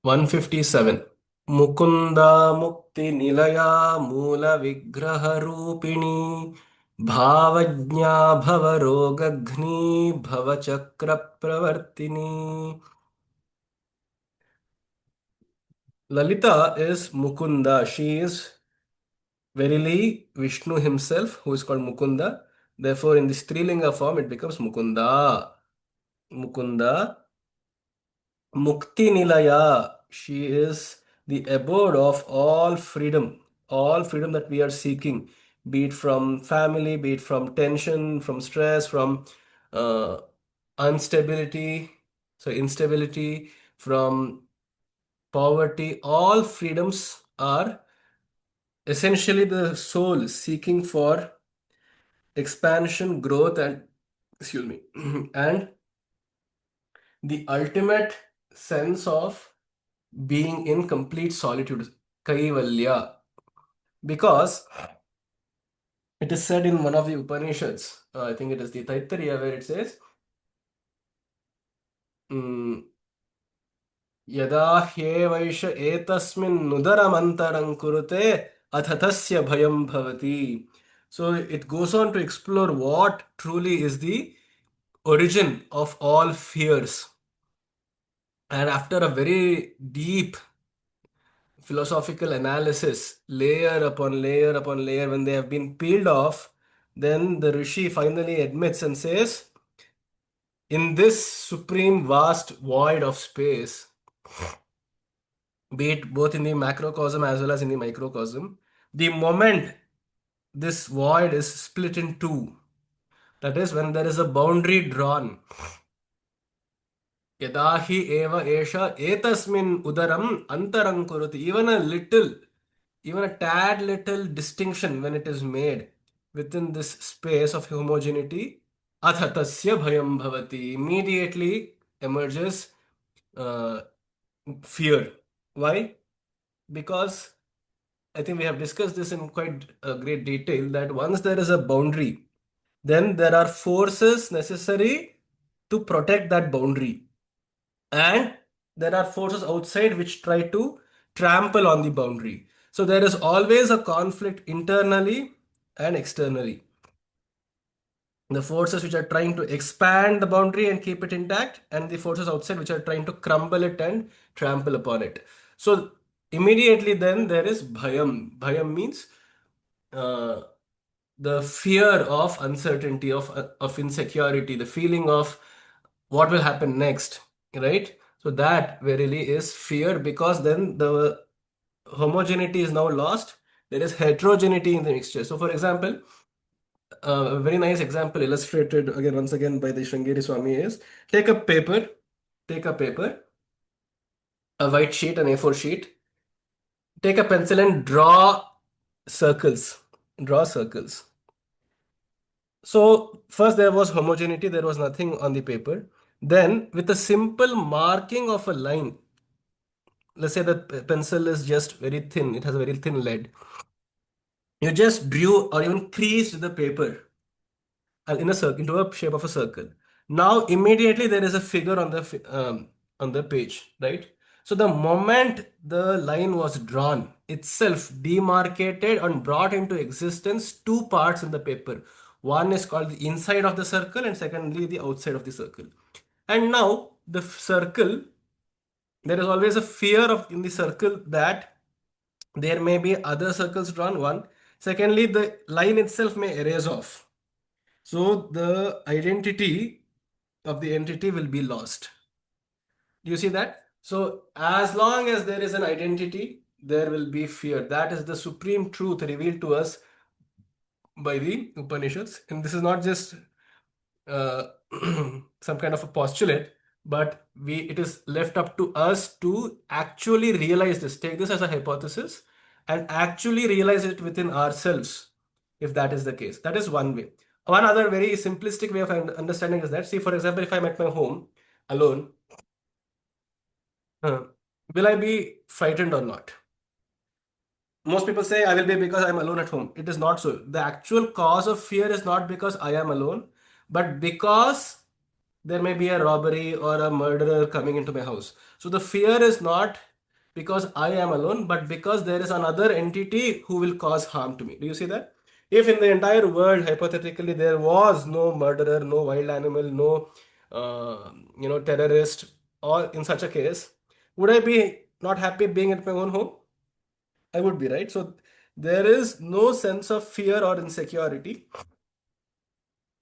157. Mukunda Mukti Nilaya Mula Vigraha Rupini Bhavajna Bhavarogagni Bhavachakra Pravartini. Lalita is Mukunda. She is verily Vishnu himself, who is called Mukunda. Therefore, in the Strilinga form, it becomes Mukunda. Mukunda. Mukti Nilaya, she is the abode of all freedom that we are seeking, be it from family, be it from tension, from stress, from uh, instability, from poverty. All freedoms are essentially the soul seeking for expansion, growth, and excuse me, and the ultimate sense of being in complete solitude, Kaivalya. Because it is said in one of the Upanishads, I think it is the Taittiriya, where it says, mm, यदा ह्येवैष एतस्मिन् नुदरमन्तरं कुरुते अथ तस्य भयं भवति. So it goes on to explore what truly is the origin of all fears. And after a very deep philosophical analysis, layer upon layer upon layer, when they have been peeled off, then the Rishi finally admits and says, in this supreme vast void of space, be it both in the macrocosm as well as in the microcosm, the moment this void is split in two, that is, when there is a boundary drawn, yadahi eva esha etasmin udaram antaram kurati, even a tad little distinction when it is made within this space of homogeneity, athatasya bhayam bhavati, immediately emerges uh, fear. Why? Because I think we have discussed this in quite great detail that once there is a boundary, then there are forces necessary to protect that boundary. And there are forces outside which try to trample on the boundary. So there is always a conflict internally and externally. The forces which are trying to expand the boundary and keep it intact, and the forces outside which are trying to crumble it and trample upon it. So immediately then there is bhayam. Bhayam means uh, the fear of uncertainty, of insecurity, the feeling of what will happen next, right? So that verily is fear, because then the homogeneity is now lost. There is heterogeneity in the mixture. So, for example, a very nice example illustrated again once again by the Sringeri Swami is, take a paper, take a paper, a white sheet, an A4 sheet, take a pencil and draw circles. Draw circles. So first there was homogeneity, there was nothing on the paper. Then with a simple marking of a line, let's say the pencil is just very thin, it has a very thin lead. You just drew or even creased the paper in a circle, into a shape of a circle. Now immediately there is a figure on on the page, right? So the moment the line was drawn, itself demarcated and brought into existence two parts in the paper. One is called the inside of the circle, and secondly the outside of the circle. And now the circle, there is always a fear of in the circle that there may be other circles drawn. One, secondly, the line itself may erase off. So the identity of the entity will be lost. Do you see that? So as long as there is an identity, there will be fear. That is the supreme truth revealed to us by the Upanishads. And this is not just uh, some kind of a postulate, but it is left up to us to actually realize this. Take this as a hypothesis and actually realize it within ourselves, if that is the case. That is one way. One other very simplistic way of understanding is that, see, for example, if I'm at my home alone, uh, will I be frightened or not? Most people say I will be because I'm alone at home. It is not so. The actual cause of fear is not because I am alone, but because there may be a robbery or a murderer coming into my house. So the fear is not because I am alone, but because there is another entity who will cause harm to me. Do you see that? If in the entire world, hypothetically, there was no murderer, no wild animal, no terrorist, or in such a case, would I be not happy being at my own home? I would be, right? So there is no sense of fear or insecurity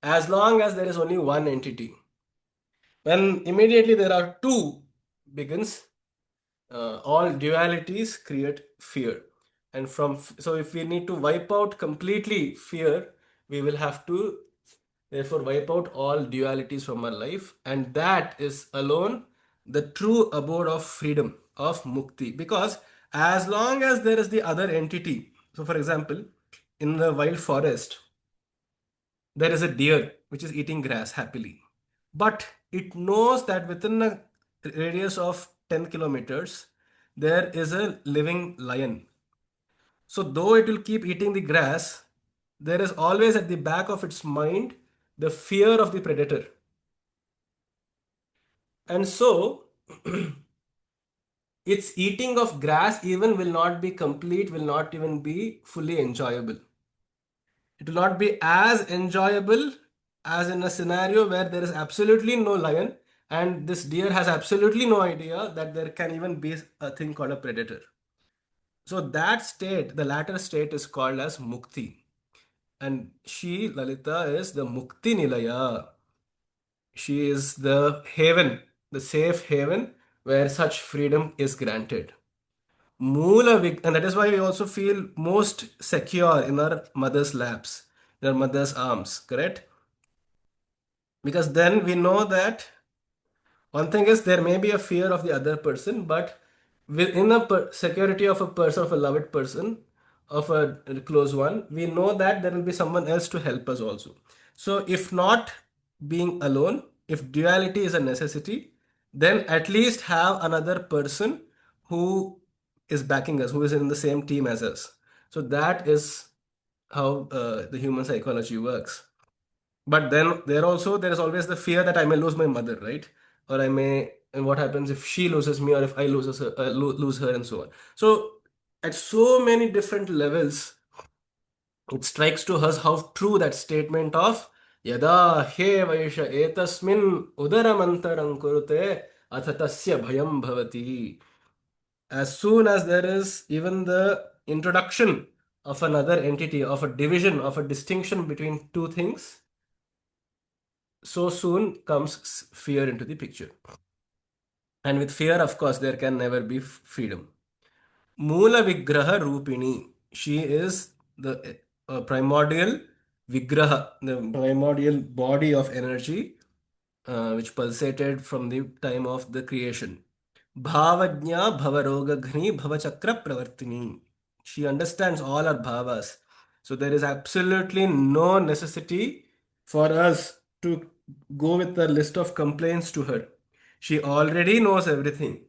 as long as there is only one entity. When immediately there are two begins, all dualities create fear. And so if we need to wipe out completely fear, we will have to therefore wipe out all dualities from our life. And that is alone the true abode of freedom, of mukti. Because as long as there is the other entity, so for example, in the wild forest, there is a deer which is eating grass happily. But it knows that within a radius of 10 kilometers, there is a living lion. So, though it will keep eating the grass, there is always at the back of its mind the fear of the predator. And so, its eating of grass even will not be complete, will not even be fully enjoyable. It will not be as enjoyable as in a scenario where there is absolutely no lion and this deer has absolutely no idea that there can even be a thing called a predator. So that state, the latter state is called as mukti. And she, Lalita, is the mukti nilaya. She is the haven, the safe haven where such freedom is granted. And that is why we also feel most secure in our mother's laps, in our mother's arms, correct? Because then we know that one thing is there may be a fear of the other person, but within a security of a person, of a loved person, of a close one, we know that there will be someone else to help us also. So, if not being alone, if duality is a necessity, then at least have another person who is backing us, who is in the same team as us. So, that is how the human psychology works. But then there is always the fear that I may lose my mother, right? Or I may, and what happens if she loses me or if I lose her and so on. So at so many different levels, it strikes to us how true that statement of yada he vaisha etasmin udaramantaram kurute athatasya bhayam bhavati. As soon as there is even the introduction of another entity, of a division, of a distinction between two things, so soon comes fear into the picture. And with fear, of course, there can never be freedom. Mula Vigraha Rupini. She is the primordial Vigraha, the primordial body of energy which pulsated from the time of the creation. Bhavajna Bhavarogagni Bhavachakra Pravartini. She understands all our bhavas. So there is absolutely no necessity for us to go with a list of complaints to her. She already knows everything.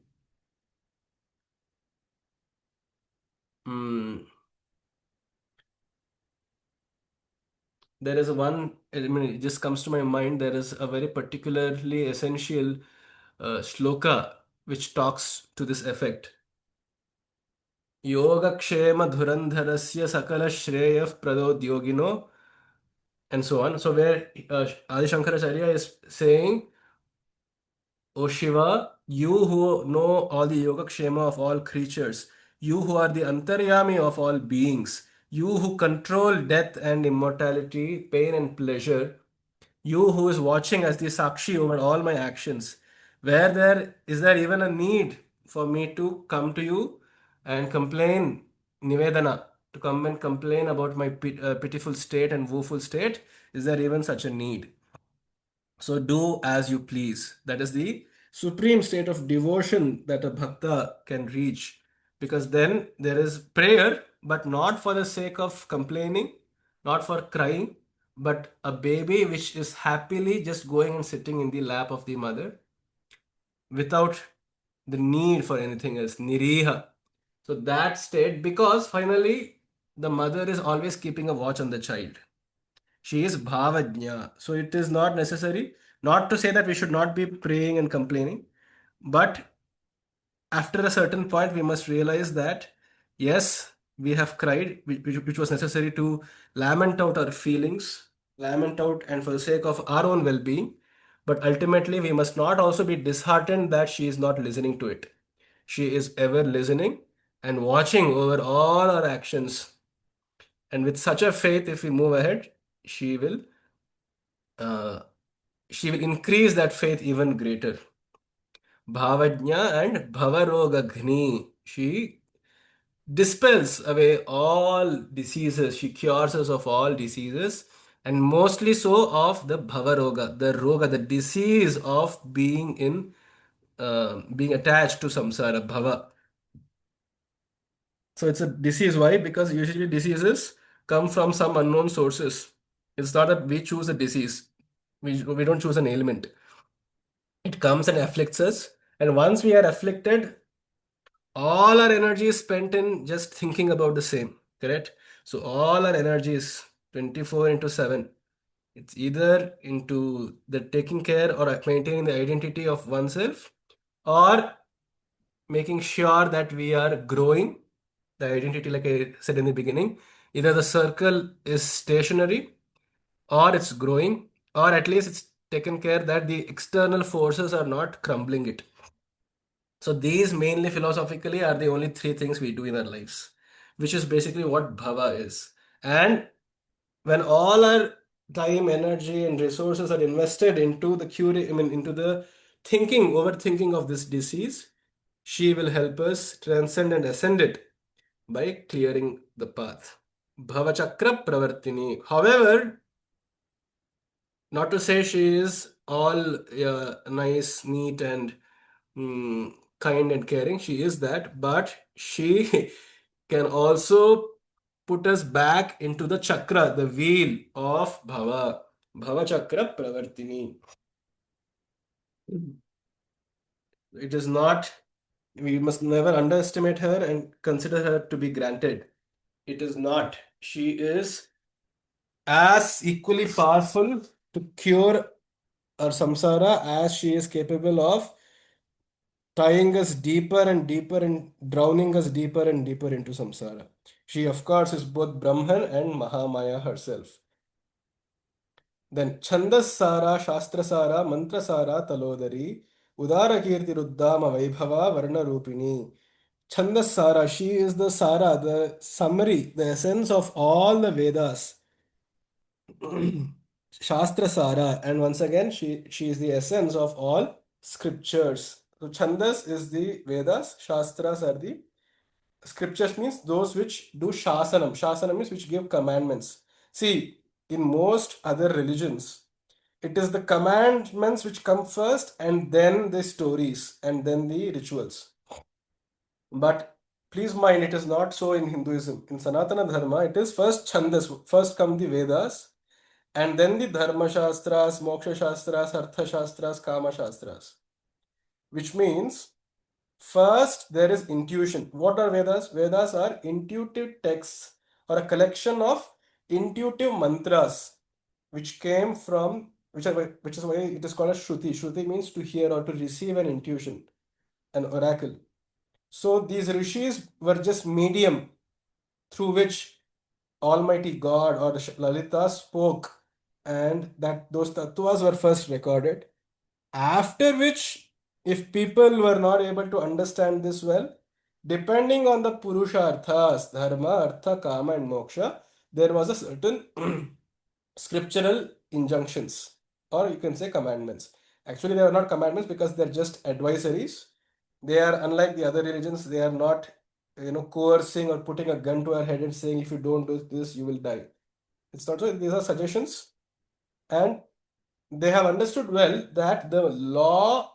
Hmm. There is one, I mean, it just comes to my mind. There is a very particularly essential shloka which talks to this effect. Yogakshema dhurandharasya sakala shreyah pradodhyogino, and so on. So where Adi Shankaracharya is saying, O Shiva, you who know all the Yogakshema of all creatures, you who are the Antaryami of all beings, you who control death and immortality, pain and pleasure, you who is watching as the Sakshi over all my actions, where there is there even a need for me to come to you and complain, Nivedana, to come and complain about my pitiful state and woeful state? Is there even such a need? So do as you please. That is the supreme state of devotion that a bhakta can reach. Because then there is prayer, but not for the sake of complaining, not for crying, but a baby which is happily just going and sitting in the lap of the mother without the need for anything else. Niriha. So that state, because finally the mother is always keeping a watch on the child. She is bhavajna. So it is not necessary, not to say that we should not be praying and complaining, but after a certain point, we must realize that yes, we have cried, which was necessary to lament out our feelings, lament out, and for the sake of our own well being. But ultimately, we must not also be disheartened that she is not listening to it. She is ever listening and watching over all our actions. And with such a faith, if we move ahead, she will uh, she will increase that faith even greater. Bhavajna and Bhavarogagni. She dispels away all diseases. She cures us of all diseases, and mostly so of the Bhavaroga, the Roga, the disease of being attached to samsara, Bhava. So it's a disease. Why? Because usually diseases come from some unknown sources. It's not that we choose a disease. We don't choose an ailment. It comes and afflicts us. And once we are afflicted, all our energy is spent in just thinking about the same, correct? So all our energy is 24 into 7. It's either into the taking care or maintaining the identity of oneself, or making sure that we are growing the identity, like I said in the beginning. Either the circle is stationary or it's growing, or at least it's taken care that the external forces are not crumbling it. So these mainly philosophically are the only three things we do in our lives, which is basically what bhava is. And when all our time, energy, and resources are invested into the into the thinking, overthinking of this disease, she will help us transcend and ascend it by clearing the path. Bhavachakra Pravartini. However, not to say she is all nice, neat, and kind and caring. She is that, but she can also put us back into the chakra, the wheel of Bhava. Bhava Chakra Pravartini. It is not, we must never underestimate her and consider her to be granted. It is not. She is as equally powerful to cure our samsara as she is capable of tying us deeper and deeper and drowning us deeper and deeper into samsara. She, of course, is both Brahman and Mahamaya herself. Then Chandas-sara, Shastra-sara, Mantra-sara, Talodari, Udara-kirti-ruddama Vaibhava, Varna-rupini. Chandas-sara, she is the Sara, the summary, the essence of all the Vedas. Shastra Sara, and once again, she is the essence of all scriptures. So Chandas is the Vedas, Shastras are the scriptures, means those which do Shasanam. Shasanam means which give commandments. See, in most other religions, it is the commandments which come first, and then the stories, and then the rituals. But please mind, it is not so in Hinduism. In Sanatana Dharma, it is first Chandas, first come the Vedas, and then the Dharma Shastras, Moksha Shastras, Artha Shastras, Kama Shastras. Which means first there is intuition. What are Vedas? Vedas are intuitive texts or a collection of intuitive mantras which came from which is why it is called as Shruti. Shruti means to hear or to receive an intuition, an oracle. So these rishis were just medium through which Almighty God or the Lalita spoke, and that those tattvas were first recorded. After which, if people were not able to understand this well, depending on the Purusharthas, Dharma, Artha, Kama, and Moksha, there was a certain scriptural injunctions, or you can say commandments. Actually, they are not commandments because they're just advisories. They are unlike the other religions. They are not, coercing or putting a gun to our head and saying, if you don't do this, you will die. It's not so. These are suggestions, and they have understood well that the law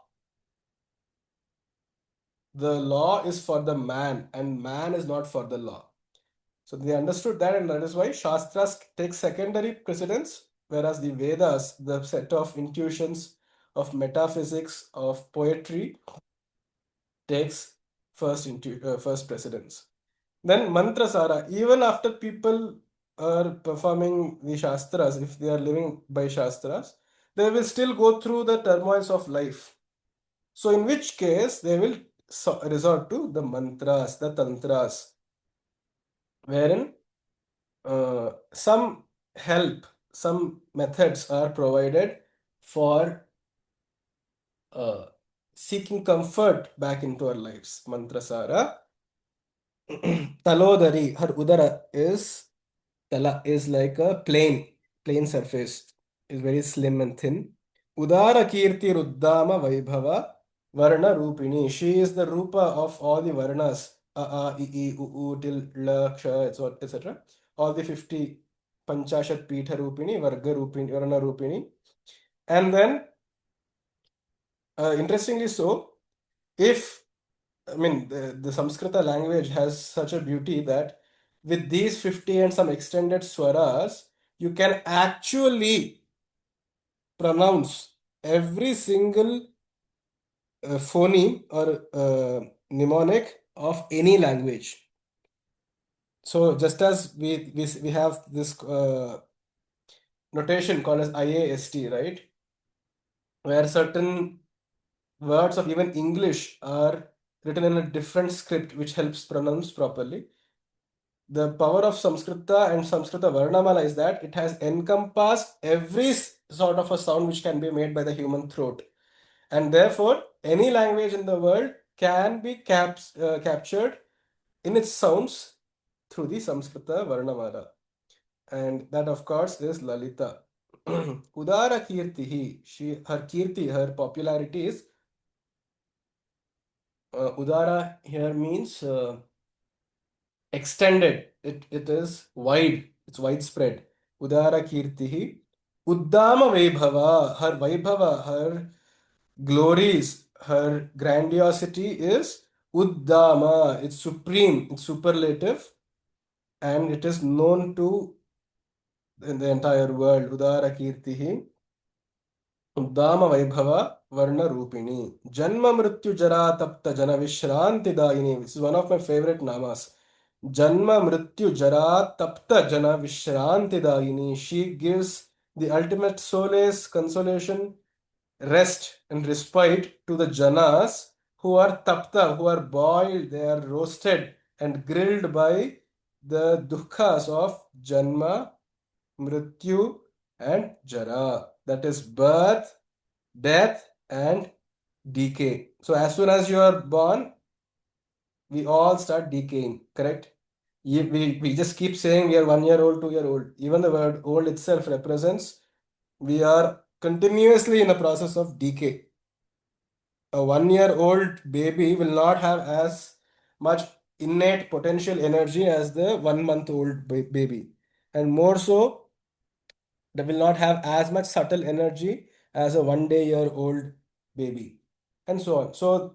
is for the man, and man is not for the law. So they understood that, and that is why Shastras take secondary precedence, whereas the Vedas, the set of intuitions of metaphysics, of poetry, takes first precedence. Then mantra sara, even after people are performing the Shastras, if they are living by Shastras, they will still go through the turmoils of life. So in which case they will resort to the mantras, the tantras, wherein some help, some methods are provided for uh, seeking comfort back into our lives. Mantrasara. Talodari, her udara is tala is like a plain surface, is very slim and thin. Udara Kirti Ruddama Vaibhava Varna Rupini. She is the Rupa of all the Varnas. A, I, U, U, till La, Ksha, etc. All the 50 Panchashat Pitha Rupini, Varga Rupini, Varna Rupini. And then, interestingly so, if I mean, the Samskrita language has such a beauty that with these 50 and some extended swaras, you can actually pronounce every single phoneme or mnemonic of any language. So just as we have this notation called as IAST, right? Where certain words of even English are written in a different script which helps pronounce properly. The power of Samskrita and Samskrita Varnamala is that it has encompassed every sort of a sound which can be made by the human throat. And therefore, any language in the world can be captured in its sounds through the Samskrita Varnamala. And that, of course, is Lalita. Udara Kirtihi, her Kirti, her popularity is Udara here means extended. It is wide. It's widespread. Udara Kirtihi. Uddama Vaibhava. Her Vaibhava, her glories, her grandiosity is Uddama. It's supreme. It's superlative. And it is known to in the entire world. Udara Kirtihi. Uddama Vaibhava Varna Rupini. Janma Mrityu Jara Tapta Jana Vishranti Dayini. This is one of my favorite namas. Janma Mrityu Jara Tapta Jana Vishranti Dayini. She gives the ultimate solace, consolation, rest, and respite to the Janas who are tapta, who are boiled, they are roasted and grilled by the dukhas of Janma, Mrityu, and Jara. That is birth, death, and decay. So as soon as you are born, we all start decaying, correct? We just keep saying we are 1 year old, 2 year old. Even the word old itself represents we are continuously in a process of decay. A 1 year old baby will not have as much innate potential energy as the 1 month old baby. And more so, they will not have as much subtle energy as a 1 year old baby, and so on. So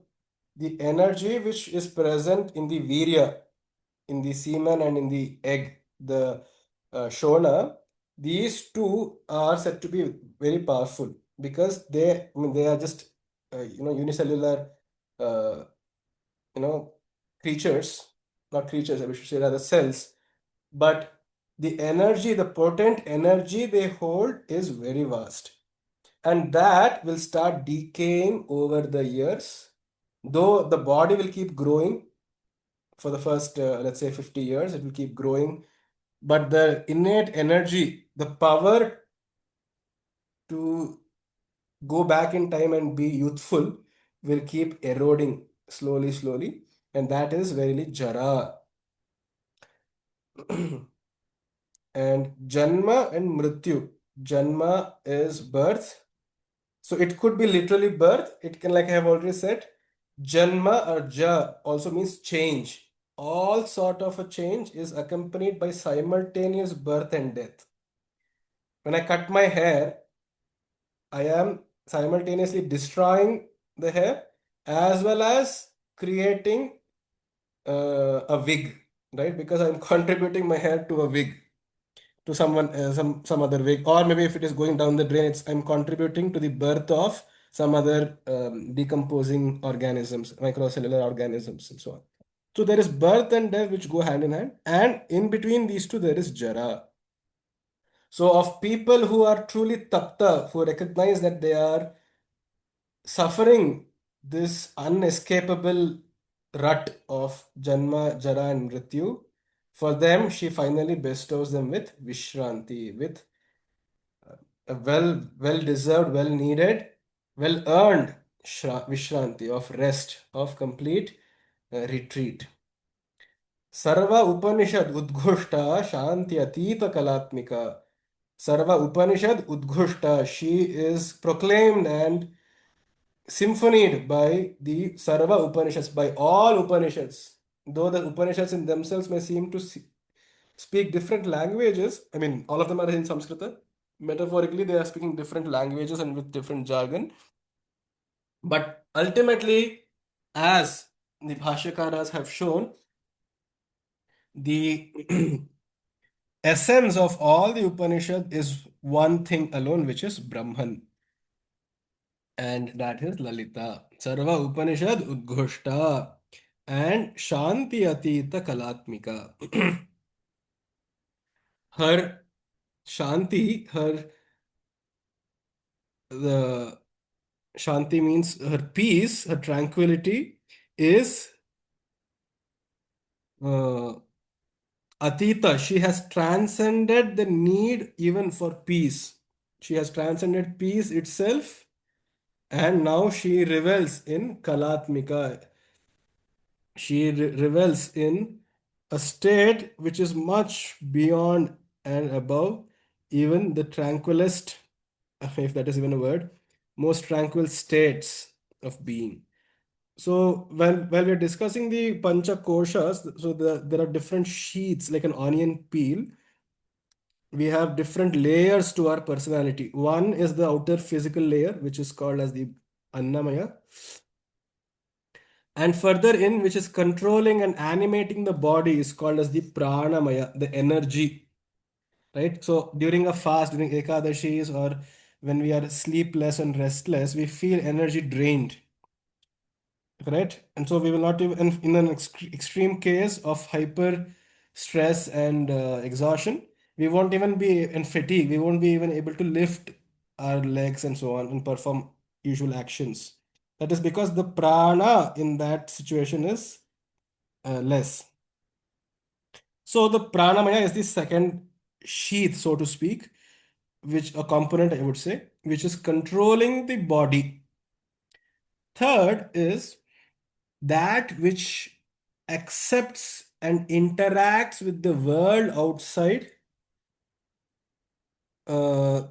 the energy which is present in the virya, in the semen and in the egg, the shona, these two are said to be very powerful because I mean, they are just unicellular, uh, you know, creatures, not creatures, I should say rather cells, but the energy, the potent energy they hold is very vast. And that will start decaying over the years, though the body will keep growing for the first, let's say, 50 years, it will keep growing. But the innate energy, the power to go back in time and be youthful will keep eroding slowly, slowly. And that is very Jara. And Janma and Mrityu. Janma is birth. So it could be literally birth. It can, like I have already said, Janma or Ja also means change. All sort of a change is accompanied by simultaneous birth and death. When I cut my hair, I am simultaneously destroying the hair as well as creating a wig, right? Because I'm contributing my hair to a wig, to someone, some other wig, or maybe if it is going down the drain, I'm contributing to the birth of some other decomposing organisms, microcellular organisms, and so on. So there is birth and death which go hand in hand, and in between these two there is jara. So of people who are truly tapta, who recognize that they are suffering this unescapable rut of Janma, Jara, and Mrityu. For them, she finally bestows them with Vishranti, with a well deserved, well needed, well earned Vishranti of rest, of complete retreat. Sarva Upanishad Udgushta Shanti Atita Kalatmika. Sarva Upanishad Udgushta. She is proclaimed and symphonied by the Sarva Upanishads, by all Upanishads. Though the Upanishads in themselves may seem to speak different languages, I mean, all of them are in Sanskrit. Metaphorically, they are speaking different languages and with different jargon. But ultimately, as the Bhashyakaras have shown, the essence of all the Upanishad is one thing alone, which is Brahman, and that is Lalita. Sarva Upanishad Udghushta and Shanti Atita Kalatmika. Her Shanti, her the Shanti means her peace, her tranquility is uh, Atita. She has transcended the need even for peace. She has transcended peace itself, and now she revels in Kalatmika. She revels in a state which is much beyond and above even the tranquilest, if that is even a word, most tranquil states of being. So while we're discussing the Pancha Koshas, so there are different sheets like an onion peel. We have different layers to our personality. One is the outer physical layer, which is called as the Annamaya. And further in, which is controlling and animating the body, is called as the Pranamaya, the energy. Right? So during a fast, during Ekadashis, or when we are sleepless and restless, we feel energy drained. Correct? And so we will not even, in an extreme case of hyper stress and exhaustion, we won't even be in fatigue. We won't be even able to lift our legs and so on and perform usual actions. That is because the prana in that situation is less. So the pranamaya is the second sheath, so to speak, which a component I would say, which is controlling the body. Third is that which accepts and interacts with the world outside uh,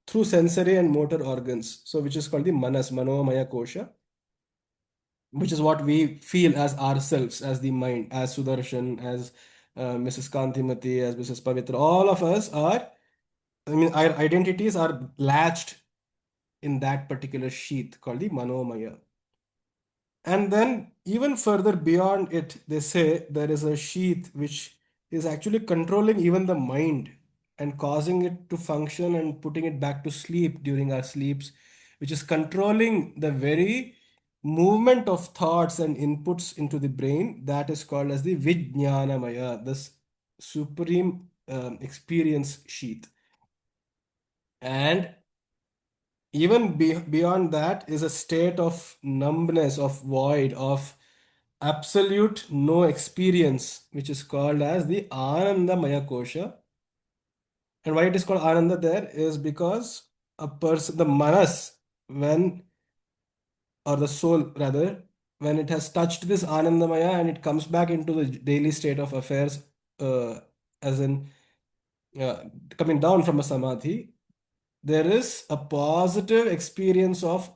through sensory and motor organs. So, which is called the manas, manomaya kosha, which is what we feel as ourselves, as the mind, as Sudarshan, as Mrs. Kantimati, as Mrs. Pavitra. All of us are, I mean, our identities are latched in that particular sheath called the manomaya. And then, even further beyond it, they say there is a sheath which is actually controlling even the mind and causing it to function and putting it back to sleep during our sleeps, which is controlling the very movement of thoughts and inputs into the brain. That is called as the Vijnanamaya, this supreme experience sheath. And even beyond that is a state of numbness, of void, of absolute no experience, which is called as the Ananda Maya Kosha. And why it is called Ananda there is because a person, the manas, when, or the soul rather, when it has touched this Anandamaya and it comes back into the daily state of affairs, uh, as in uh, coming down from a samadhi, there is a positive experience of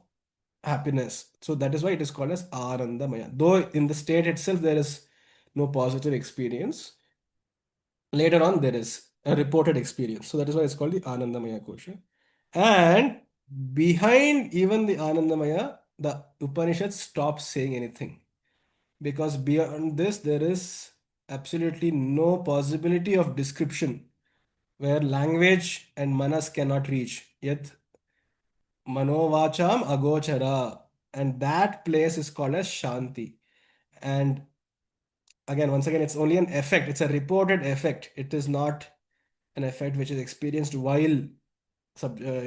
happiness. So that is why it is called as Anandamaya. Though in the state itself there is no positive experience, later on there is a reported experience. So that is why it's called the Anandamaya Kosha. And behind even the Anandamaya, the Upanishads stop saying anything. Because beyond this, there is absolutely no possibility of description where language and manas cannot reach. Yet manovacham agochara. And that place is called as Shanti. And again, once again, it's only an effect. It's a reported effect. It is not an effect which is experienced while in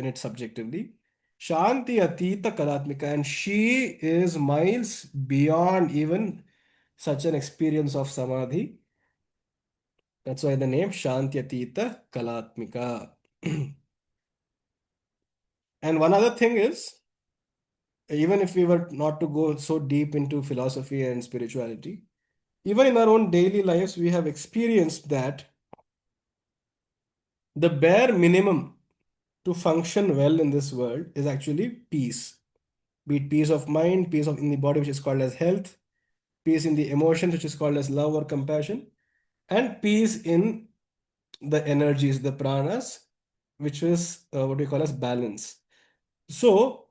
it subjectively. Shanti Atita Kalatmika, and she is miles beyond even such an experience of samadhi. That's why the name Shanti Atita Kalatmika. And one other thing is, even if we were not to go so deep into philosophy and spirituality, even in our own daily lives, we have experienced that the bare minimum to function well in this world is actually peace. Be it peace of mind, peace of in the body, which is called as health, peace in the emotions, which is called as love or compassion, and peace in the energies, the pranas, which is what we call as balance. So,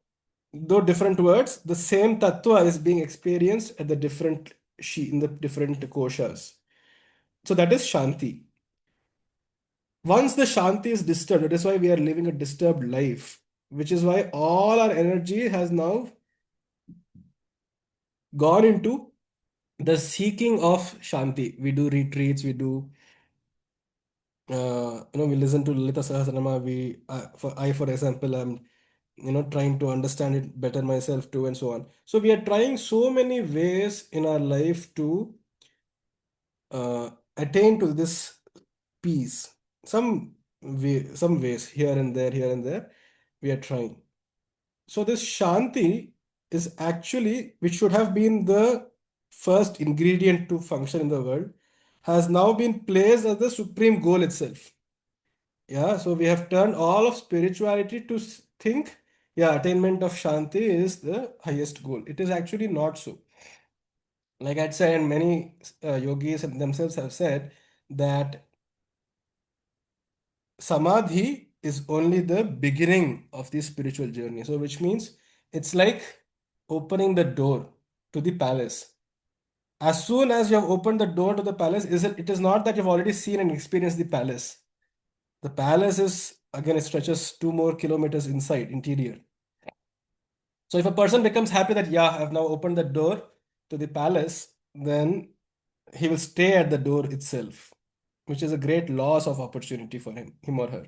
though different words, the same tattva is being experienced at the different in the different koshas. So that is shanti. Once the shanti is disturbed, that is why we are living a disturbed life, which is why all our energy has now gone into the seeking of shanti. We do retreats, we do, we listen to Lalita Sahasranama. For example, I'm, trying to understand it better myself too, and so on. So we are trying so many ways in our life to uh, attain to this peace. Some ways here and there, we are trying. So this Shanti is actually, which should have been the first ingredient to function in the world, has now been placed as the supreme goal itself. Yeah, so we have turned all of spirituality to think, yeah, attainment of Shanti is the highest goal. It is actually not so. Like I'd say, and many yogis themselves have said that samadhi is only the beginning of the spiritual journey. So, which means it's like opening the door to the palace. As soon as you have opened the door to the palace, it is not that you've already seen and experienced the palace. The palace is, again, it stretches 2 more kilometers inside, interior. So, if a person becomes happy that, yeah, I've now opened the door to the palace, then he will stay at the door itself, which is a great loss of opportunity for him or her.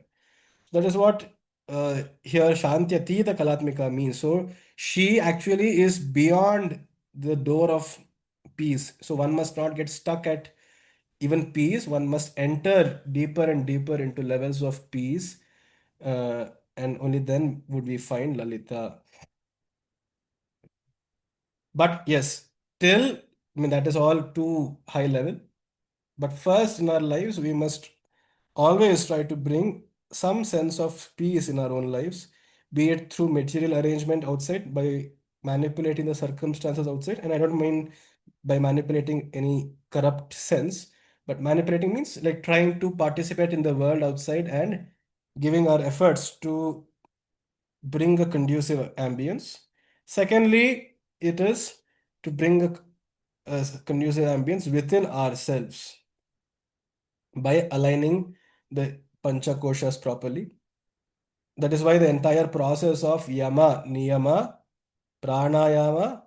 That is what here Shantyatita Kalatmika means. So she actually is beyond the door of peace. So one must not get stuck at even peace. One must enter deeper and deeper into levels of peace. Uh, and only then would we find Lalita. But yes, till, I mean, that is all too high level. But first in our lives, we must always try to bring some sense of peace in our own lives, be it through material arrangement outside, by manipulating the circumstances outside. And I don't mean by manipulating any corrupt sense, but manipulating means like trying to participate in the world outside and giving our efforts to bring a conducive ambience. Secondly, it is to bring a conducive ambience within ourselves by aligning the panchakoshas properly. That is why the entire process of yama, niyama, pranayama,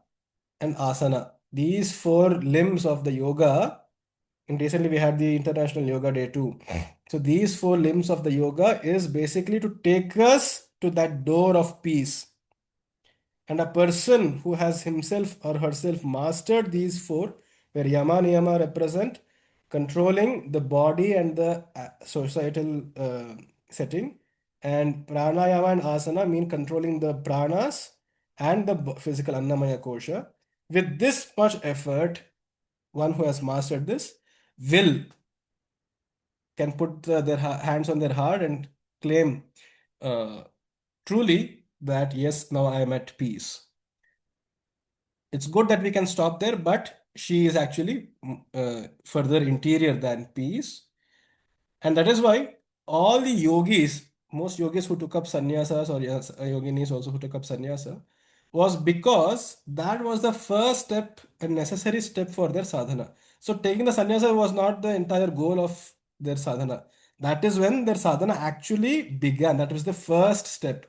and asana, these four limbs of the yoga, and recently we had the International Yoga Day too. So these four limbs of the yoga is basically to take us to that door of peace. And a person who has himself or herself mastered these four, where yama niyama represent controlling the body and the societal setting, and pranayama and asana mean controlling the pranas and the physical annamaya kosha. With this much effort, one who has mastered this will can put their hands on their heart and claim uh, truly that yes, now I am at peace. It's good that we can stop there, but she is actually further interior than peace. And that is why all the yogis, most yogis who took up sannyasas, or yes, yoginis also who took up sannyasa, was because that was the first step, a necessary step for their sadhana. So taking the sannyasa was not the entire goal of their sadhana. That is when their sadhana actually began. That was the first step.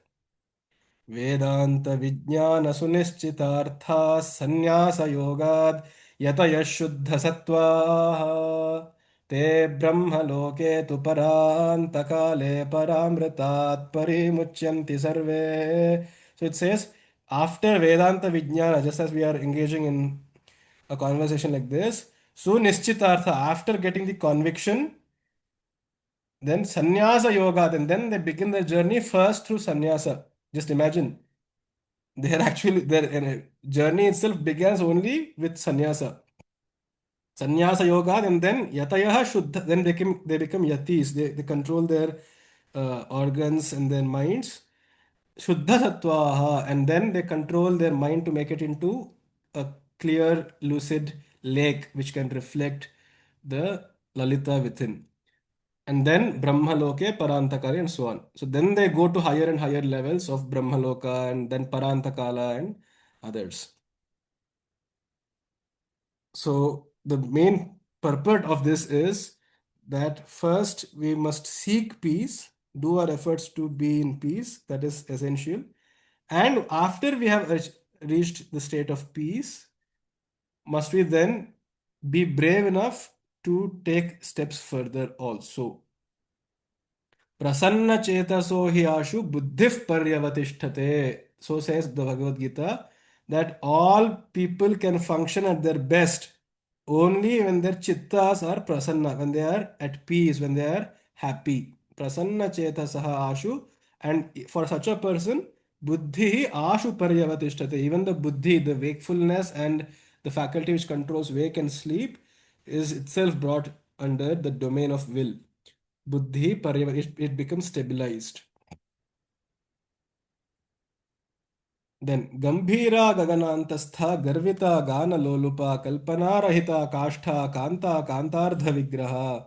वेदांत विज्ञान सुनिश्चितार्था संन्यास योगाद यतयः शुद्ध सत्वाः ते ब्रह्मलोके तु परान्तकाले परामृतात् परिमुच्यन्ति सर्वे. So it says, after Vedanta Vijnana, just as we are engaging in a conversation like this, Sunischitartha, after getting the conviction, then Sannyasa Yoga, then they begin their journey first through Sannyasa. Just imagine, their journey itself begins only with Sannyasa. Sannyasa Yoga, and then Yatayaha Shuddha, then they become yatis, they control their organs and their minds. Shuddha Sattvaha, and then they control their mind to make it into a clear, lucid lake which can reflect the Lalita within. And then Brahmaloke, Parantakali, and so on. So then they go to higher and higher levels of Brahmaloka and then Parantakala and others. So the main purport of this is that first we must seek peace, do our efforts to be in peace, that is essential. And after we have reached the state of peace, must we then be brave enough to take steps further also. Prasanna chetaso hi ashu buddhif paryavatisthate. So says the Bhagavad Gita, that all people can function at their best only when their chittas are prasanna, when they are at peace, when they are happy. Prasanna chetasaha ashu. And for such a person, buddhi ashu paryavatisthate. Even the buddhi, the wakefulness and the faculty which controls wake and sleep, is itself brought under the domain of will. Buddhi it becomes stabilized. Then Gambhira Gaganantastha Garvita Gana Lolupa Kalpana Rahita Kashtha Kanta Kantardha Vigraha.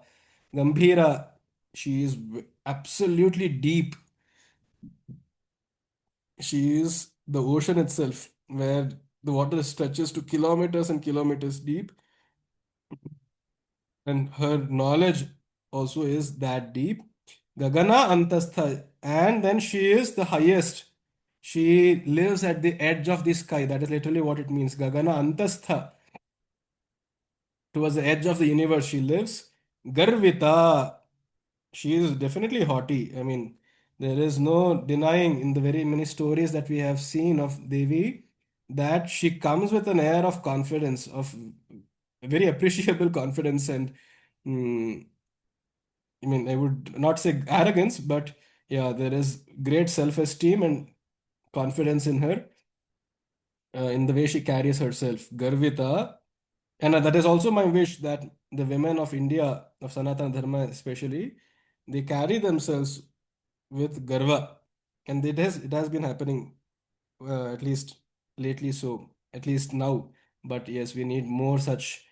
Gambhira, she is absolutely deep. She is the ocean itself, where the water stretches to kilometers and kilometers deep, and her knowledge also is that deep. Gagana Antastha, and then she is the highest. She lives at the edge of the sky. That is literally what it means. Gagana Antastha, towards the edge of the universe, she lives. Garvita, she is definitely haughty. I mean, there is no denying in the very many stories that we have seen of Devi that she comes with an air of confidence, of very appreciable confidence and mm, I mean, I would not say arrogance, but yeah, there is great self-esteem and confidence in her, in the way she carries herself. Garvita. And that is also my wish that the women of India, of Sanatana Dharma especially, they carry themselves with garva. And it has been happening, at least lately, so at least now. But yes, we need more such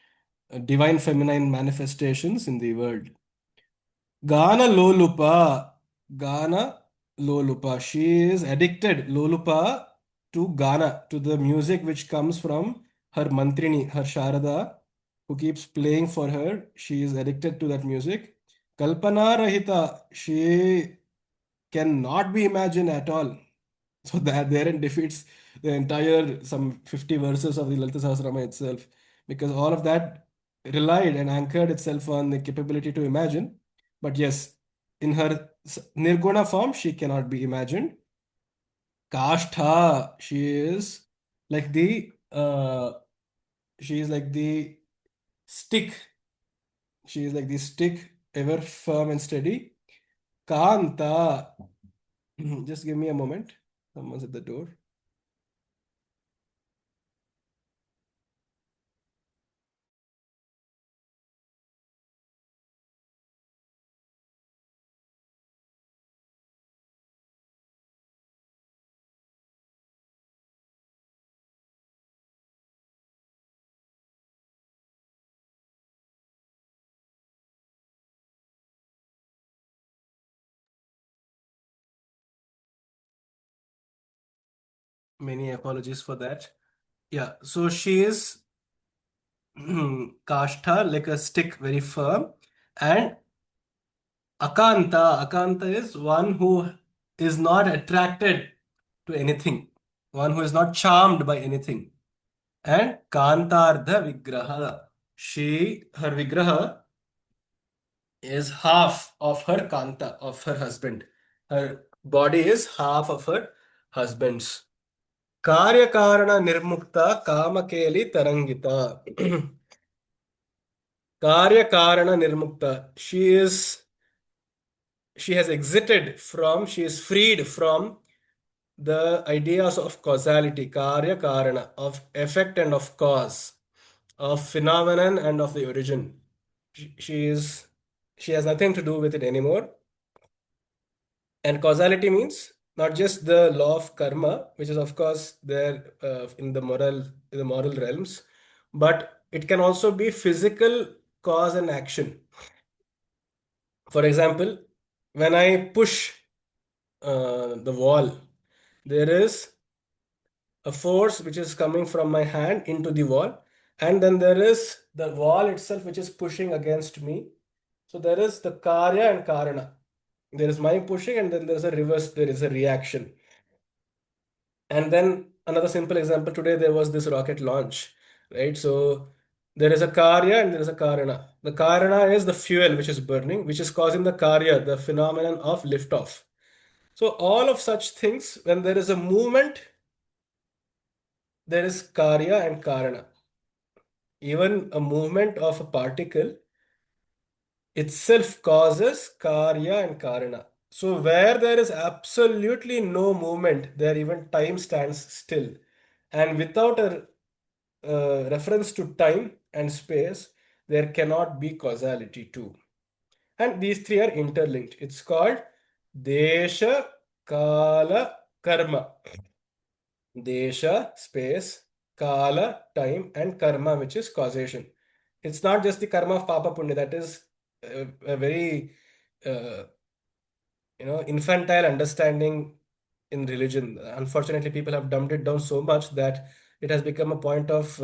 divine feminine manifestations in the world. Gana Lolupa. Gana Lolupa. She is addicted, Lolupa, to Gana, to the music which comes from her Mantrini, her Sharada, who keeps playing for her. She is addicted to that music. Kalpana Rahita. She cannot be imagined at all. So that therein defeats the entire some 50 verses of the Lalita Sahasrama itself, because all of that relied and anchored itself on the capability to imagine. But yes, in her nirguna form, she cannot be imagined. Kashtha, like the she is like the stick. She is like the stick, ever firm and steady. Kanta, just give me a moment. Someone's at the door. Many apologies for that. Yeah, so she is kashtha, like a stick, very firm, and akanta is one who is not attracted to anything, one who is not charmed by anything. And kantardha vigraha, her vigraha is half of her kanta, of her husband. Her body is half of her husband's. ಕಾರ್ಯಕಾರಣ ನಿರ್ಮುಕ್ತ ಕಾಮಕೇಲಿ ತರಂಗಿತ. ಕಾರ್ಯಕಾರಣ ನಿರ್ಮುಕ್ತ. She has exited from, she is freed from the ideas of causality, karya karana, of effect and of cause, of phenomenon and of the origin. She is, she has nothing to do with it anymore. And causality means not just the law of karma, which is of course there in the moral realms, but it can also be physical cause and action. For example, when I push the wall, there is a force which is coming from my hand into the wall, and then there is the wall itself which is pushing against me. So there is the karya and karana. There is my pushing, and then there's a reverse, there is a reaction. And then another simple example, today there was this rocket launch, right? So there is a karya and there is a karana. The karana is the fuel which is burning, which is causing the karya, the phenomenon of liftoff. So all of such things, when there is a movement, there is karya and karana. Even a movement of a particle itself causes karya and karana. So where there is absolutely no movement, there even time stands still. And without a reference to time and space, there cannot be causality too. And these three are interlinked. It's called Desha, Kala, Karma. Desha, space, Kala, time, and Karma, which is causation. It's not just the karma of Papa Punya, that is a very uh, infantile understanding in religion. Unfortunately, people have dumbed it down so much that it has become a point of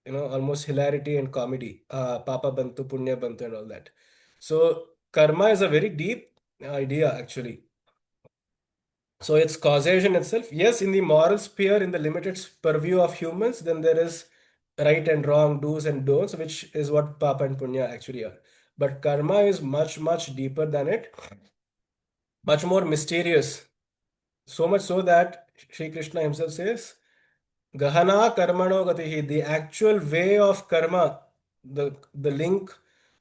almost hilarity and comedy. Papa Bantu, Punya Bantu, and all that. So karma is a very deep idea actually. So it's causation itself. Yes, in the moral sphere, in the limited purview of humans, then there is right and wrong, do's and don'ts, which is what Papa and Punya actually are. But karma is much, much deeper than it, much more mysterious. So much so that Sri Krishna himself says, Gahana karmano gatihi, the actual way of karma, the link,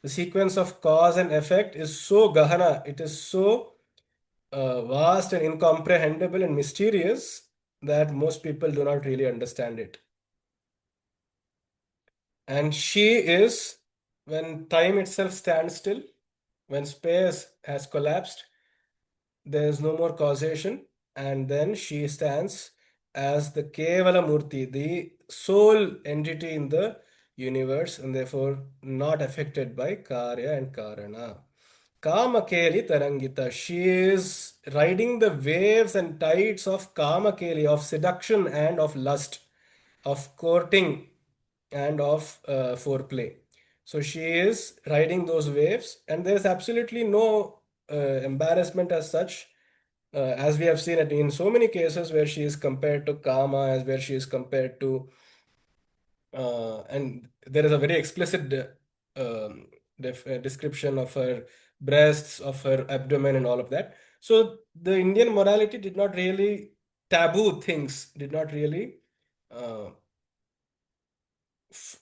the sequence of cause and effect is so gahana, it is so vast and incomprehensible and mysterious that most people do not really understand it. And she is, when time itself stands still, when space has collapsed, there is no more causation, and then she stands as the Kevala Murti, the sole entity in the universe, and therefore not affected by Karya and Karana. Kamakeli Tarangita, she is riding the waves and tides of Kamakeli, of seduction and of lust, of courting and of foreplay. So she is riding those waves, and there is absolutely no embarrassment as such, as we have seen it in so many cases where she is compared to Kama, as where she is compared to, and there is a very explicit description of her breasts, of her abdomen, and all of that. So the Indian morality did not really taboo things, did not really uh, f-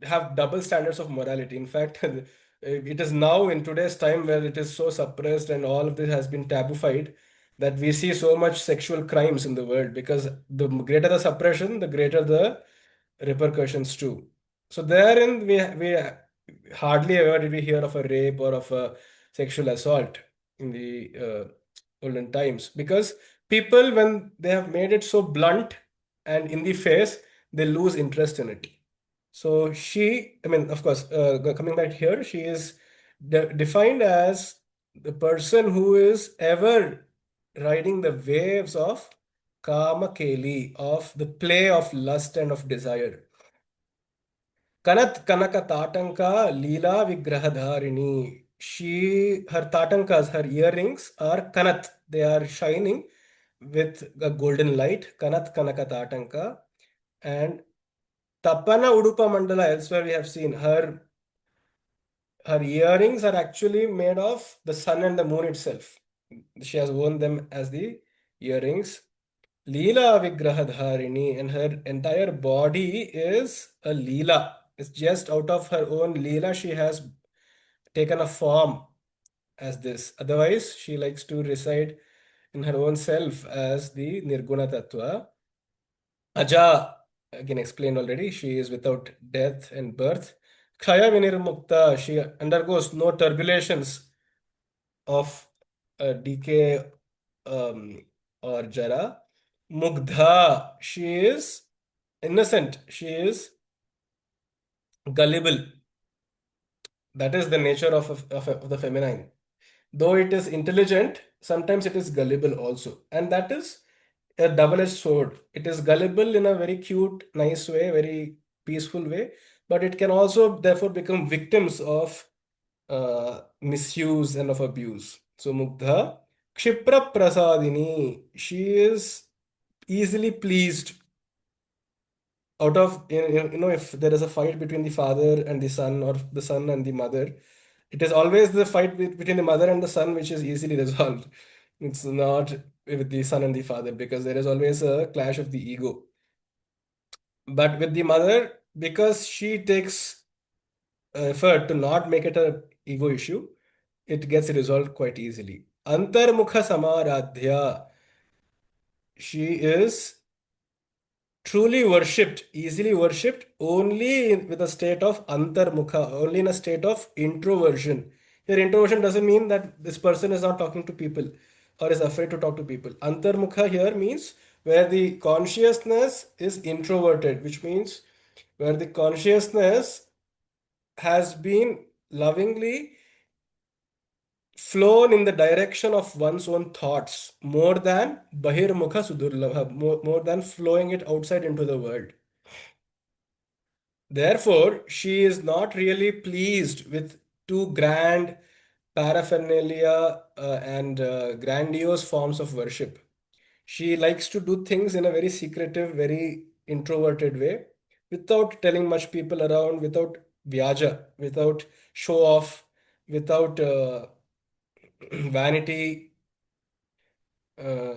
have double standards of morality. In fact, it is now in today's time where it is so suppressed and all of this has been taboofied that we see so much sexual crimes in the world, because the greater the suppression, the greater the repercussions too. So therein we hardly ever did we hear of a rape or of a sexual assault in the olden times, because people, when they have made it so blunt and in the face, they lose interest in it. So she, I mean, of course, coming back here, she is defined as the person who is ever riding the waves of kama keli, of the play of lust and of desire. Kanat kanaka tatanka lila vigrahadharini. Her tatankas, her earrings are kanat. They are shining with a golden light. Kanat kanaka tatanka. And Tapana Udupa Mandala, elsewhere we have seen her earrings are actually made of the sun and the moon itself. She has worn them as the earrings. Leela Vigrahadharini, and her entire body is a Leela. It's just out of her own Leela, she has taken a form as this. Otherwise, she likes to reside in her own self as the Nirguna Tattva. Aja, again explained already, she is without death and birth. Kshaya Vinirmukta, she undergoes no turbulations of decay um, or Jara. Mugdha, she is innocent, she is gullible. That is the nature of the feminine. Though it is intelligent, sometimes it is gullible also. And that is a double-edged sword. It is gullible in a very cute, nice way, very peaceful way, but it can also therefore become victims of misuse and of abuse. So Mugdha, Kshipra Prasadini, she is easily pleased out of, if there is a fight between the father and the son or the son and the mother, it is always the fight between the mother and the son which is easily resolved. It's not with the son and the father because there is always a clash of the ego. But with the mother, because she takes effort to not make it a ego issue, it gets resolved quite easily. Antarmukha Samaradhya, she is truly worshipped, easily worshipped, only with a state of antarmukha, only in a state of introversion. Here, introversion doesn't mean that this person is not talking to people or is afraid to talk to people. Antarmukha here means where the consciousness is introverted, which means where the consciousness has been lovingly flown in the direction of one's own thoughts more than bahirmukha sudurlabha, more than flowing it outside into the world. Therefore, she is not really pleased with too grand paraphernalia and grandiose forms of worship. She likes to do things in a very secretive, very introverted way, without telling much people around, without vyaja, without show off, without vanity. Uh,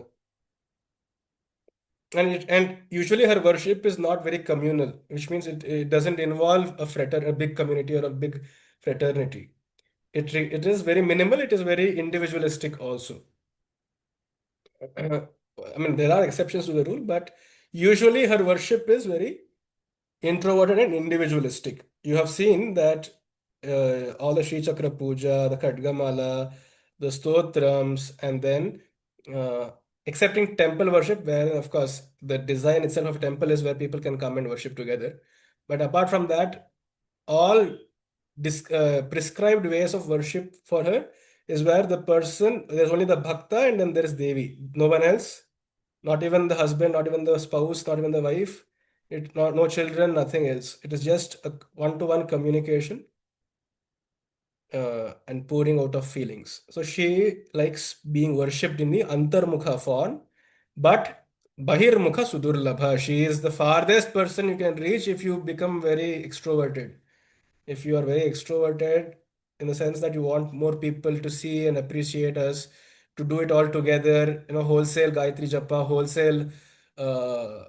and usually her worship is not very communal, which means it doesn't involve a big community or a big fraternity. It is very minimal. It is very individualistic also. I mean, there are exceptions to the rule, but usually her worship is very introverted and individualistic. You have seen that all the Sri Chakra Puja, the Khadgamala, the Stotrams, and then uh, excepting temple worship, where of course the design itself of a temple is where people can come and worship together. But apart from that, all prescribed ways of worship for her is where the person, there's only the bhakta and then there is Devi, no one else, not even the husband, not even the spouse, not even the wife, no children, nothing else. It is just a one-to-one communication and pouring out of feelings. So she likes being worshipped in the Antarmukha form, but Bahirmukha Sudurlabha. She is the farthest person you can reach if you become very extroverted. If you are very extroverted in the sense that you want more people to see and appreciate us, to do it all together, wholesale Gayatri Japa, wholesale, uh,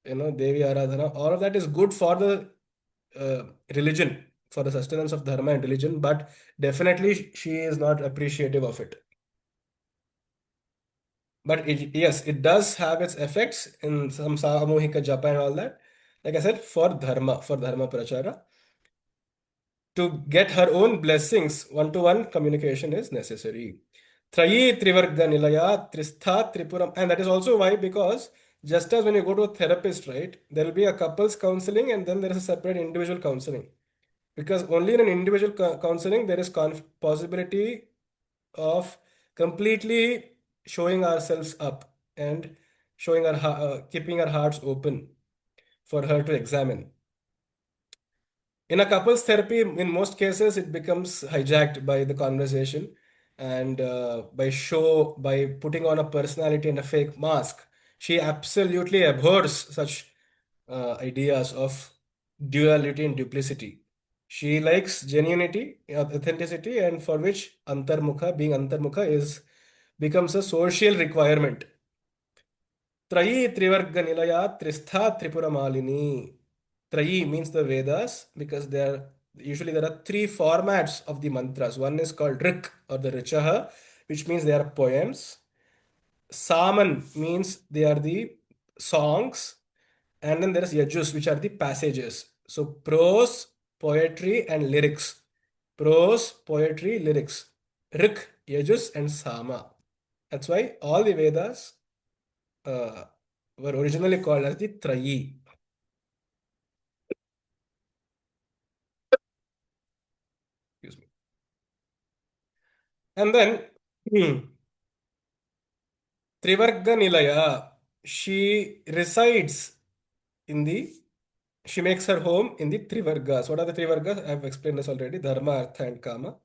Devi Aradhana, all of that is good for the uh, religion, for the sustenance of dharma and religion, but definitely she is not appreciative of it. But yes, it does have its effects in some samohika japa and all that. Like I said, for dharma prachara, to get her own blessings, one-to-one communication is necessary. Trayi Trivarga Nilaya Tristha Tripuram. And that is also why, because just as when you go to a therapist, right, there will be a couples counseling and then there is a separate individual counseling. Because only in an individual counseling, there is possibility of completely showing ourselves up and keeping our hearts open for her to examine. In a couples therapy, in most cases, it becomes hijacked by the conversation and by putting on a personality and a fake mask. She absolutely abhors such ideas of duality and duplicity. She likes genuinity, authenticity, and for which being antarmukha, becomes a social requirement. Trayi Trivarga Nilaya Tristha Tripura Malini. Trayi means the Vedas because there are three formats of the mantras. One is called Rik or the Richaha, which means they are poems. Saman means they are the songs. And then there is Yajus, which are the passages. So prose, poetry, and lyrics. Prose, poetry, lyrics. Rik, Yajus, and Sama. That's why all the Vedas uh, were originally called as the Trayi. Excuse me. And then Trivarga Nilaya, she resides in the, she makes her home in the Trivargas. What are the Trivargas? I've explained this already. Dharma, Artha, and Kama.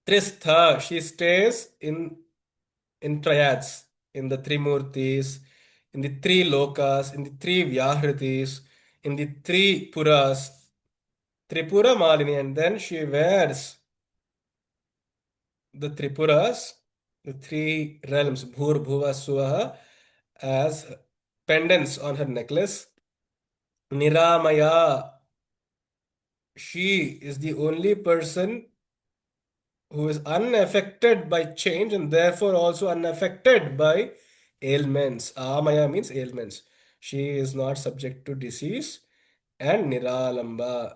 Tristha, she stays in triads, in the Trimurtis, in the three lokas, in the three Vyahritis, in the three Puras, Tripura Malini, and then she wears the Tripuras, the three realms, Bhur, Bhuva, Suvaha, as pendants on her necklace. Niramaya, she is the only person who is unaffected by change and therefore also unaffected by ailments. Amaya means ailments. She is not subject to disease. And Niralamba,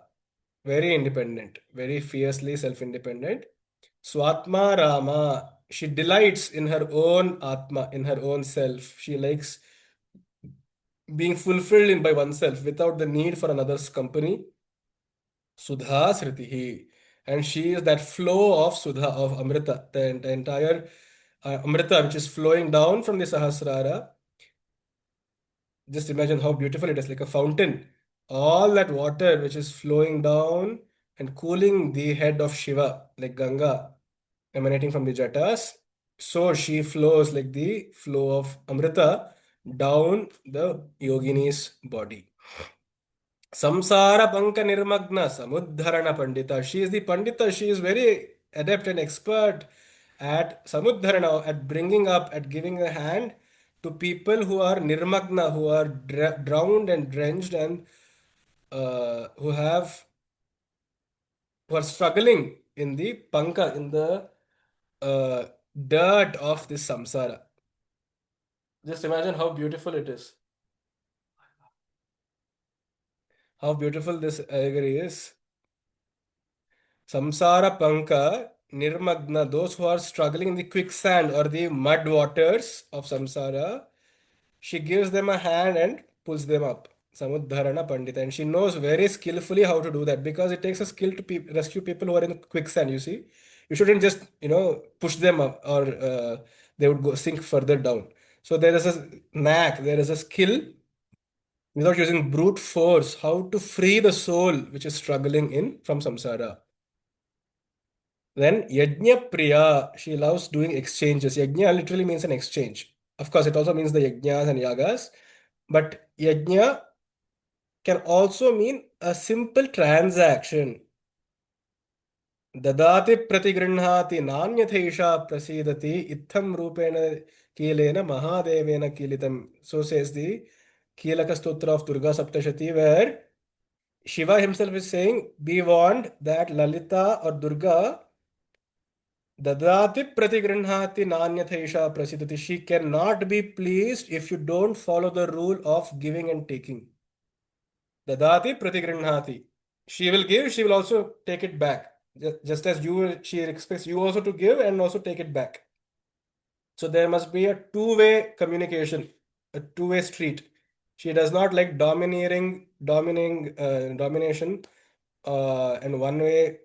very independent, very fiercely self-independent. Swatma Rama, she delights in her own Atma, in her own self. She likes being fulfilled in by oneself without the need for another's company. Sudha Sritihi. And she is that flow of Sudha, of Amrita, the entire Amrita which is flowing down from the Sahasrara. Just imagine how beautiful it is, like a fountain. All that water which is flowing down and cooling the head of Shiva, like Ganga, emanating from the Jatas. So she flows like the flow of Amrita down the yogini's body. Samsara Panka Nirmagna Samudharana Pandita. She is the Pandita. She is very adept and expert at Samudharana, at bringing up, at giving a hand to people who are Nirmagna, who are drowned and drenched and who are struggling in the Panka, in the uh, dirt of this samsara. Just imagine how beautiful it is. How beautiful this allegory is. Samsara Panka Nirmagna, those who are struggling in the quicksand or the mud waters of samsara, she gives them a hand and pulls them up. Samudharana Pandita. And she knows very skillfully how to do that because it takes a skill to rescue people who are in quicksand, you see. You shouldn't just, push them up or they would go sink further down. So there is a knack, there is a skill without using brute force, how to free the soul which is struggling in from samsara. Then Yajna Priya, she loves doing exchanges. Yajna literally means an exchange. Of course, it also means the yajnas and yagas, but yajna can also mean a simple transaction. Dadati pratigrinhati nanyathaisha prasidati itham rupena kilena mahadevena kilitam. So says the Kilaka Stotra of Durga Saptashati, where Shiva himself is saying, be warned that Lalita or Durga Dadati pratigrinhati nanyathaisha prasidati. She cannot be pleased if you don't follow the rule of giving and taking. Dadati pratigrinhati. She will give, she will also take it back. Just as she expects you also to give and also take it back. So there must be a two-way communication, a two-way street. She does not like domination, and one-way,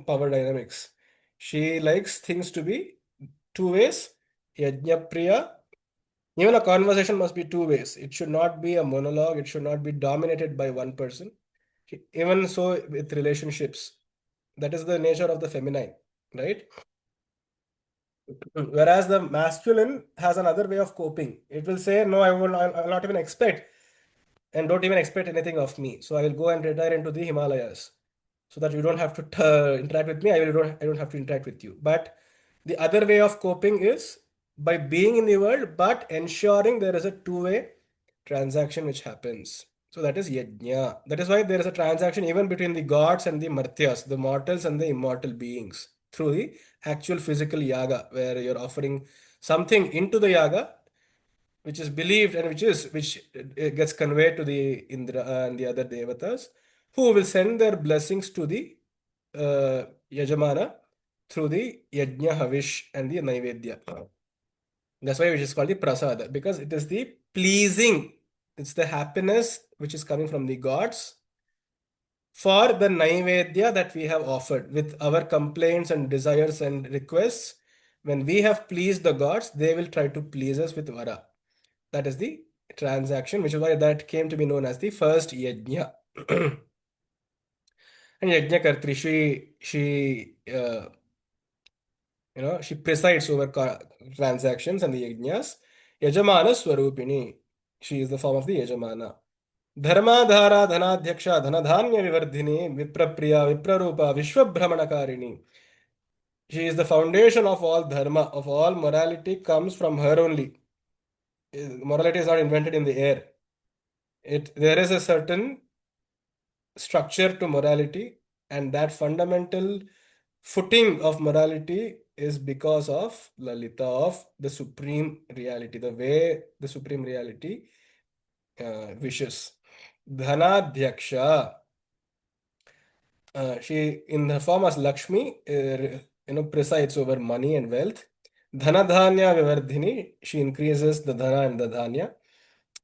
power dynamics. She likes things to be two ways. Yajna Priya. Even a conversation must be two ways. It should not be a monologue. It should not be dominated by one person. Even so, with relationships, that is the nature of the feminine, right? Whereas the masculine has another way of coping. It will say, no, I'll not even expect, and don't even expect anything of me. So I will go and retire into the Himalayas so that you don't have to interact with me. I don't have to interact with you. But the other way of coping is by being in the world, but ensuring there is a two-way transaction which happens. So that is yajna. That is why there is a transaction even between the gods and the martyas, the mortals and the immortal beings, through the actual physical yaga, where you're offering something into the yaga, which is believed and which gets conveyed to the Indra and the other devatas, who will send their blessings to the Yajamana through the Yajna Havish and the Naivedya. That's why it is called the prasada, because it is the pleasing, it's the happiness which is coming from the gods for the naivedya that we have offered with our complaints and desires and requests. When we have pleased the gods, they will try to please us with vara. That is the transaction, which is why that came to be known as the first yajna. And yajna kartri, she presides over transactions and the yajnas. Yajamana Swarupini. She is the form of the Yajamana. Dharmadhara Dhanadhyaksha Dhanadhanya Vivardhini Viprapriya Viprarupa Vishwabhramanakarini. She is the foundation of all dharma, of all morality comes from her only. Morality is not invented in the air. There is a certain structure to morality, and that fundamental footing of morality is because of Lalita, of the supreme reality, the way the supreme reality wishes. Dhanadhyaksha, she in her form as Lakshmi, presides over money and wealth. Dhanadhanya Vivardhini, she increases the dhana and the dhanya.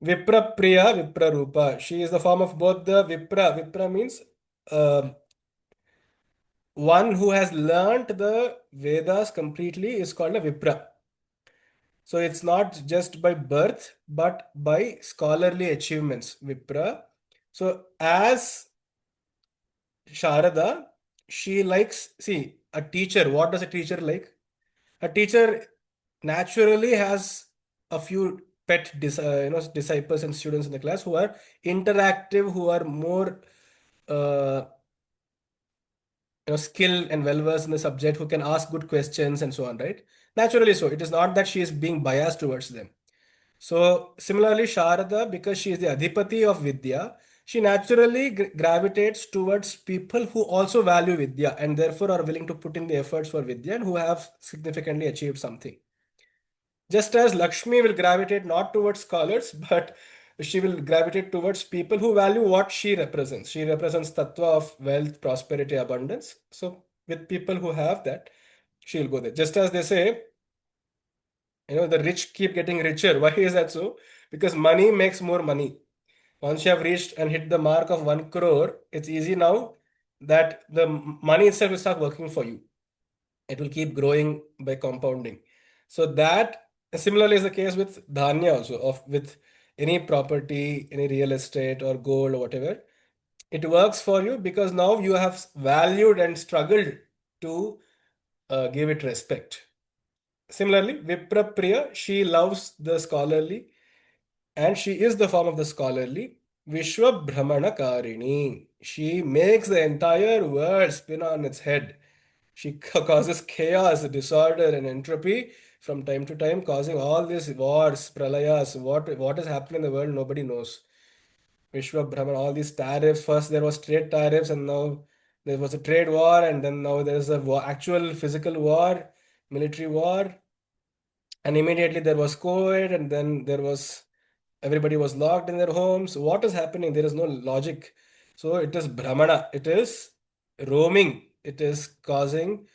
Viprapriya Viprarupa, she is the form of both the Vipra. Vipra means uh, one who has learnt the Vedas completely is called a Vipra. So it's not just by birth, but by scholarly achievements, Vipra. So as Sharada, she likes, see, a teacher, what does a teacher like? A teacher naturally has a few disciples and students in the class who are interactive, who are more uh, skilled and well versed in the subject, who can ask good questions and so on, right? Naturally, so it is not that she is being biased towards them. So similarly, Sharada, because she is the Adhipati of Vidya, she naturally gravitates towards people who also value Vidya and therefore are willing to put in the efforts for Vidya and who have significantly achieved something. Just as Lakshmi will gravitate not towards scholars, but she will gravitate towards people who value what she represents. She represents tattva of wealth, prosperity, abundance. So with people who have that, she'll go there. Just as they say, the rich keep getting richer. Why is that so? Because money makes more money. Once you have reached and hit the mark of 1 crore, it's easy now that the money itself will start working for you. It will keep growing by compounding. So that similarly is the case with dhanya also, of with any property, any real estate or gold or whatever. It works for you because now you have valued and struggled to give it respect. Similarly, Viprapriya, she loves the scholarly and she is the form of the scholarly. Vishwa Brahmana Karini. She makes the entire world spin on its head. She causes chaos, disorder, and entropy from time to time, causing all these wars, pralayas. What is happening in the world, nobody knows. Vishwa Brahman, all these tariffs. First, there was trade tariffs, and now there was a trade war, and then now there is a actual physical war, military war, and immediately there was COVID, and then there was everybody was locked in their homes. What is happening? There is no logic. So it is Brahmana. It is roaming. It is causing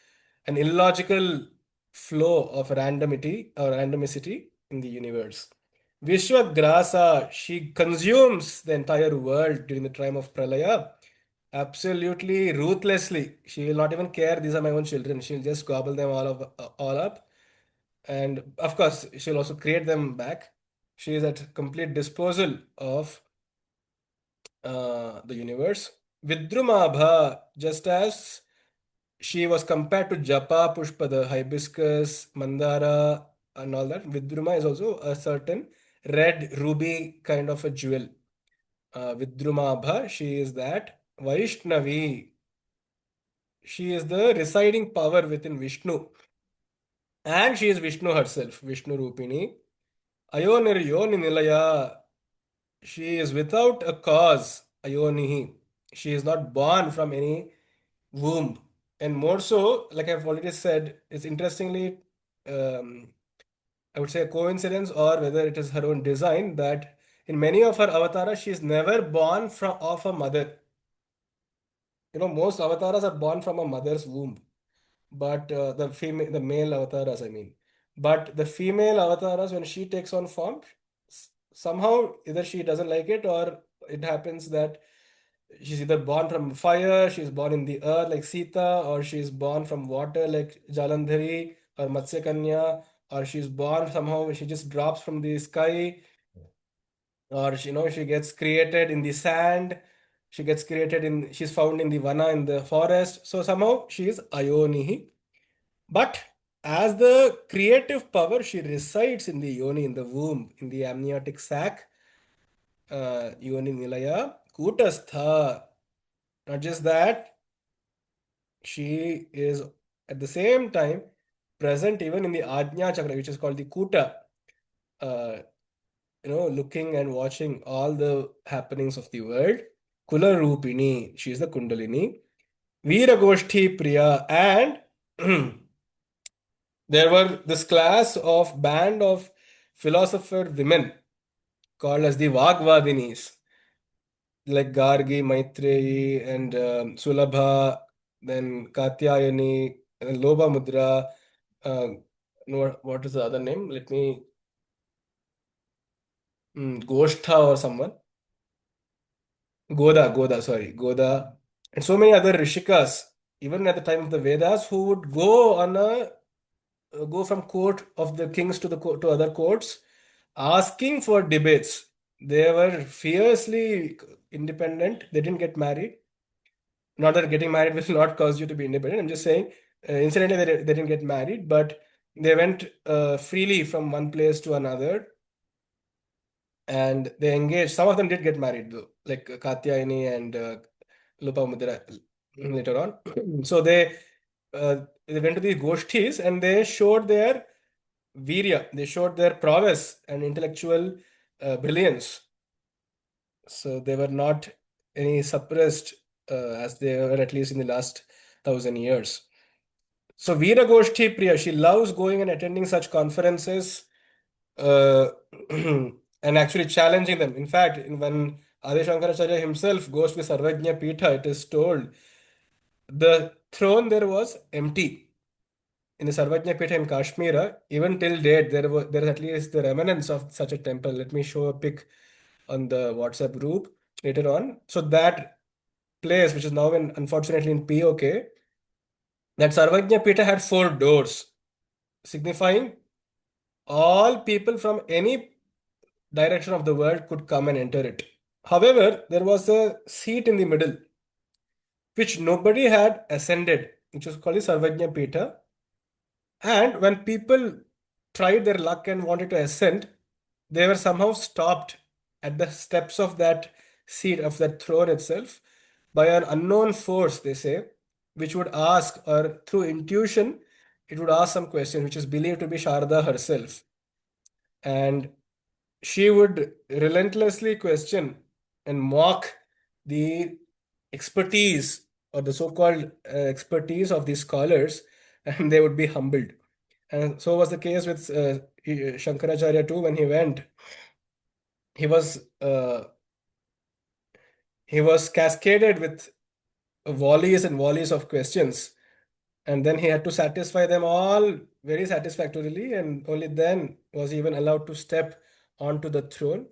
an illogical flow of randomity or randomicity in the universe. Vishwagrasa, she consumes the entire world during the time of Pralaya. Absolutely ruthlessly. She will not even care. These are my own children. She'll just gobble them all up. And of course, she'll also create them back. She is at complete disposal of the universe. Vidrumabha, just as she was compared to Japa Pushpa, the hibiscus, Mandara, and all that. Vidruma is also a certain red ruby kind of a jewel. Vidrumabha, she is that. Vaishnavi, she is the residing power within Vishnu. And she is Vishnu herself, Vishnu Rupini. Ayonir Yoni Nilaya. She is without a cause, Ayonihi. She is not born from any womb. And more so, like I've already said, it's interestingly, um, I would say a coincidence or whether it is her own design that in many of her avatars, she is never born from of a mother. Most avatars are born from a mother's womb, but the male avatars, I mean. But the female avatars, when she takes on form, somehow either she doesn't like it or it happens that she's either born from fire, she's born in the earth like Sita, or she's born from water like Jalandhari or Matsya Kanya, or she's born somehow she just drops from the sky, or she gets created in the sand, she's found in the vana in the forest. So somehow she is Ayonihi. But as the creative power, she resides in the yoni, in the womb, in the amniotic sac, yoni nilaya, kutastha. Not just that, she is at the same time present even in the Ajna Chakra, which is called the Kuta, uh, looking and watching all the happenings of the world. Kula Rupini, she is the Kundalini. Veera Goshti Priya, and there were this class of band of philosopher women called as the Vagvadinis, like Gargi, Maitreyi, and Sulabha, then Katyayani, and Loba Mudra. No, what is the other name? Let me, Goshtha or someone. Goda, sorry, Goda, and so many other Rishikas, even at the time of the Vedas, who would go from court of the kings to the court, to other courts, asking for debates. They were fiercely independent. They didn't get married. Not that getting married will not cause you to be independent. I'm just saying, incidentally, they didn't get married, but they went freely from one place to another, and they engaged. Some of them did get married though, like Katyayani and Lopamudra later on. So they went to these goshtis and they showed their virya, they showed their prowess and intellectual brilliance. So they were not any suppressed as they were at least in the last 1,000 years. So Veera Goshti Priya, she loves going and attending such conferences uh, and actually challenging them. In fact, when Adi Shankaracharya himself goes to Sarvajna Pitha, it is told the throne there was empty in the Sarvajna Pitha in Kashmir. Even till date, there is at least the remnants of such a temple. Let me show a pic on the WhatsApp group later on. So that place, which is now unfortunately in POK, that Sarvajna Pitha had four doors, signifying all people from any direction of the world could come and enter it. However, there was a seat in the middle which nobody had ascended, which was called the Sarvajna Pitha. And when people tried their luck and wanted to ascend, they were somehow stopped at the steps of that seat, of that throne itself, by an unknown force, they say, which would ask, or through intuition, it would ask some question, which is believed to be Sharda herself. And she would relentlessly question and mock the expertise or the so-called expertise of these scholars, and they would be humbled. And so was the case with Shankaracharya too. When he went, he was uh, he was cascaded with volleys and volleys of questions, and then he had to satisfy them all very satisfactorily, and only then was he even allowed to step onto the throne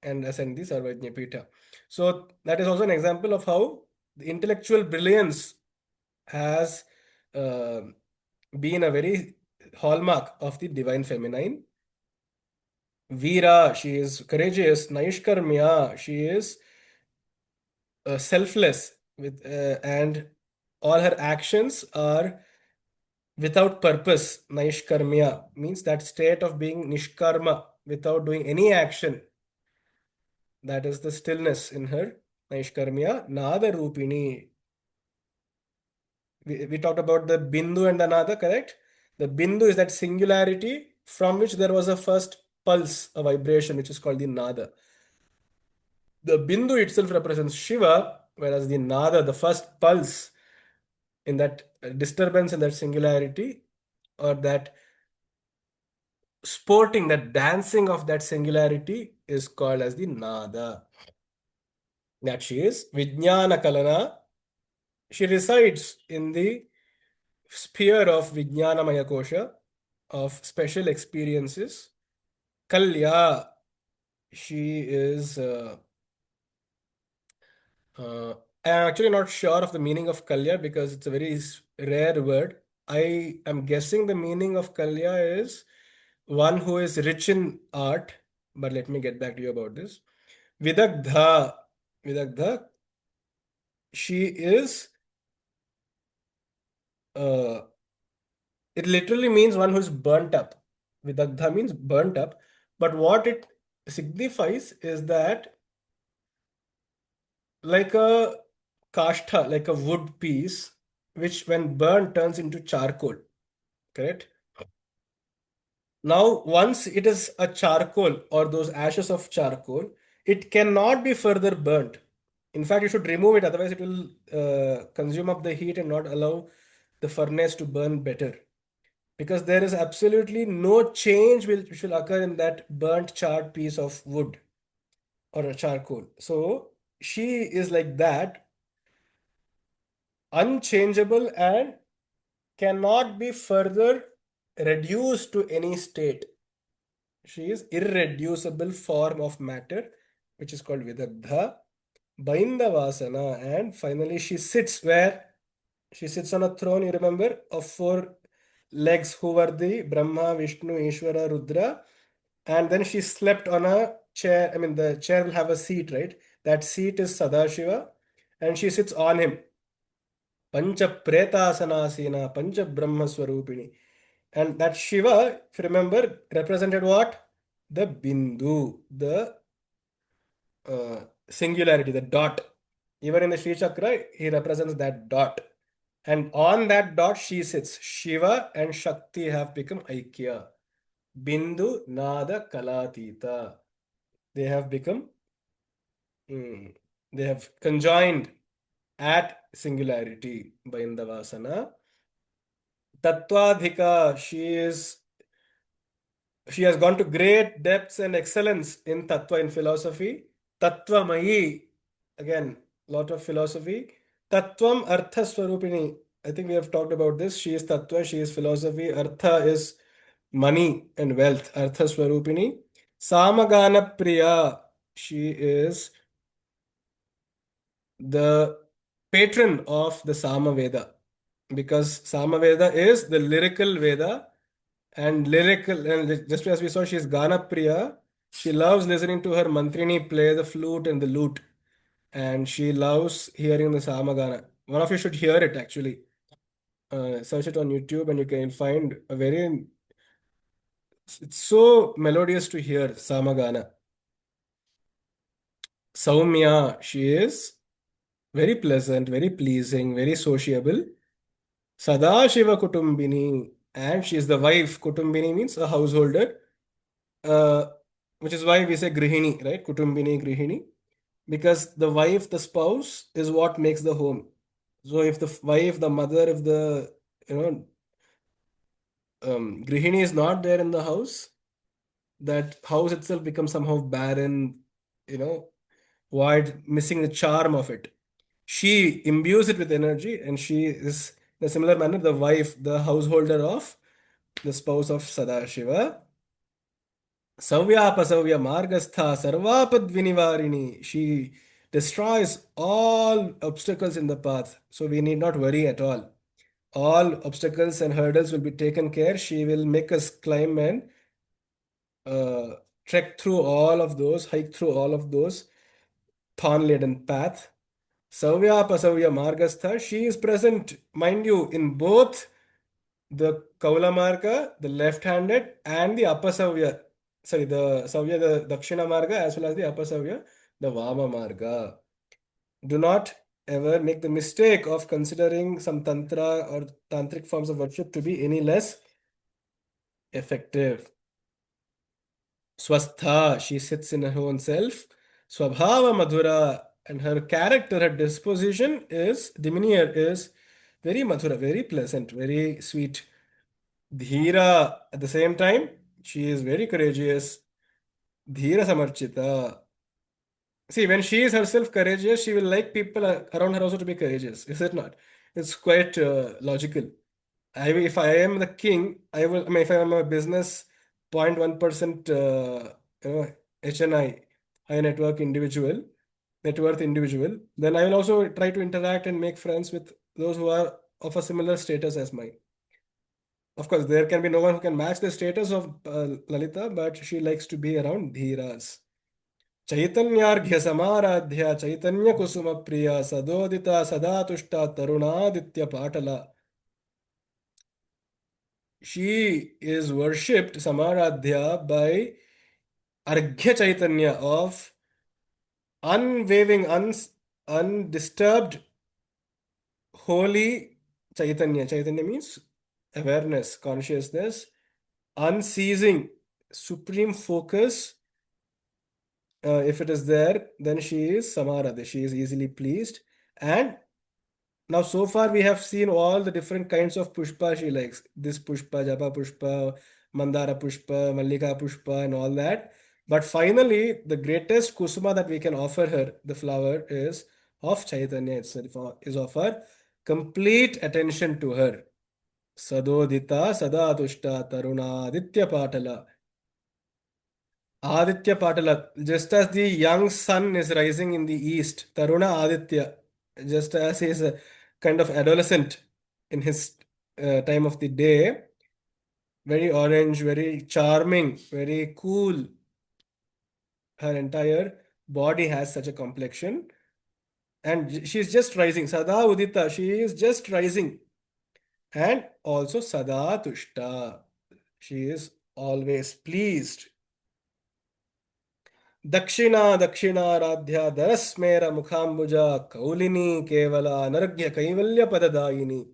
and ascend the Sarvajna Pitha. So that is also an example of how the intellectual brilliance has uh, been a very hallmark of the divine feminine. Veera, she is courageous. Naishkarmya, she is selfless and all her actions are without purpose. Naishkarmya means that state of being nishkarma, without doing any action. That is the stillness in her. Naishkarmya. Nada Rupini. We talked about the Bindu and the Nada, correct? The bindu is that singularity from which there was a first pulse, a vibration, which is called the nada. The bindu itself represents Shiva, whereas the nada, the first pulse in that disturbance in that singularity, or that sporting, that dancing of that singularity, is called as the nada. That she is Vijnana Kalana. She resides in the sphere of Vijnanamaya Kosha, of special experiences. Kalya, she is. I'm actually not sure of the meaning of Kalya because it's a very rare word. I am guessing the meaning of Kalya is one who is rich in art, but let me get back to you about this. Vidagdha, Vidagdha, she is, uh, it literally means one who is burnt up. Vidagdha means burnt up, but what it signifies is that like a kashtha, like a wood piece, which when burnt turns into charcoal, correct? Now, once it is a charcoal or those ashes of charcoal, it cannot be further burnt. In fact, you should remove it, otherwise, it will consume up the heat and not allow the furnace to burn better. Because there is absolutely no change which will occur in that burnt, charred piece of wood or a charcoal. So, she is like that, unchangeable and cannot be further reduced to any state. She is irreducible form of matter, which is called Vidagdha, Baindavasana, and finally she sits where? She sits on a throne, you remember, of four legs who were the Brahma, Vishnu, Ishvara, Rudra, and then she slept on a chair. I mean, the chair will have a seat, right? That seat is Sadashiva, and she sits on him. Pancha Pretasanasina, Pancha Brahma Swarupini. And that Shiva, if you remember, represented what? The Bindu, the singularity, the dot. Even in the Sri Chakra, he represents that dot. And on that dot, she sits. Shiva and Shakti have become Aikya. Bindu, Nada, Kalatita. They have become, mm, they have conjoined at singularity by Indavasana. Tattvadhika, she has gone to great depths and excellence in Tattva, in philosophy. Tattvamayi, again, lot of philosophy. Tattvam Artha Swarupini. I think we have talked about this. She is Tattva, she is philosophy. Artha is money and wealth. Artha Swarupini. Samagana Priya. She is the patron of the Samaveda, because Samaveda is the lyrical Veda, and lyrical, and just as we saw, she's Gana Priya. She loves listening to her Mantrini play the flute and the lute, and she loves hearing the Samagana. One of you should hear it actually. Search it on YouTube and you can find a very, it's so melodious to hear Samagana. Saumya, she is very pleasant, very pleasing, very sociable. Sadashiva Kutumbini, and she is the wife. Kutumbini means a householder, uh, which is why we say Grihini, right? Kutumbini, Grihini, because the wife, the spouse, is what makes the home. So if the wife, the mother, if the you know Grihini is not there in the house, that house itself becomes somehow barren, you know, void, missing the charm of it. She imbues it with energy, and she is, in a similar manner, the wife, the householder of the spouse of Sadashiva. Savyapasavya Margastha Sarvapad She destroys all obstacles in the path. So we need not worry at all. All obstacles and hurdles will be taken care. She will make us climb and uh, trek through all of those, hike through all of those thorn-laden path. Savyapasavya Margastha. She is present, mind you, in both the Kaula Marga, the left-handed, and the Apasavya. Sorry, the Savya, the Dakshina Marga, as well as the Apasavya, the Vama Marga. Do not ever make the mistake of considering some Tantra or Tantric forms of worship to be any less effective. Swastha, she sits in her own self. Swabhava Madhura, and her character, her disposition is, demeanor is very Madhura, very pleasant, very sweet. Dhira, at the same time, she is very courageous. Dhira Samarchita. See, when she is herself courageous, she will like people around her also to be courageous. Is it not? It's quite logical. If I am the king, I will. I mean, if I am a business 0.1% HNI, high net worth individual, then I will also try to interact and make friends with those who are of a similar status as mine. Of course, there can be no one who can match the status of Lalita, but she likes to be around Dhiras. चैतन्यार्घ्य समाराध्य चैतन्य कुसुम प्रिया सदोदिता सदा तुष्टा तरुणादित्य पाटला. She is worshipped Samaradhya by Arghya Chaitanya of unwavering, undisturbed, holy Chaitanya. Chaitanya means awareness, consciousness, unceasing, supreme focus. If it is there, then she is Samaradhya. She is easily pleased. And now, so far, we have seen all the different kinds of pushpa she likes. This pushpa, japa pushpa, mandara pushpa, mallika pushpa, and all that. But finally, the greatest kusuma that we can offer her, the flower, is of Chaitanya itself, is of her complete attention to her. Sadodita, sadatushta, taruna, aditya patala. Aditya Patala, just as the young sun is rising in the east, Taruna Aditya, just as he is a kind of adolescent in his time of the day, very orange, very charming, very cool. Her entire body has such a complexion, and she's just rising. Sada Udita, she is just rising, and also Sada Tushta, she is always pleased. दक्षिणा दक्षिणाराध्या दरस्मेर मुखाम्बुजा कौलिनी केवल अनर्घ्य कैवल्य पददायिनी.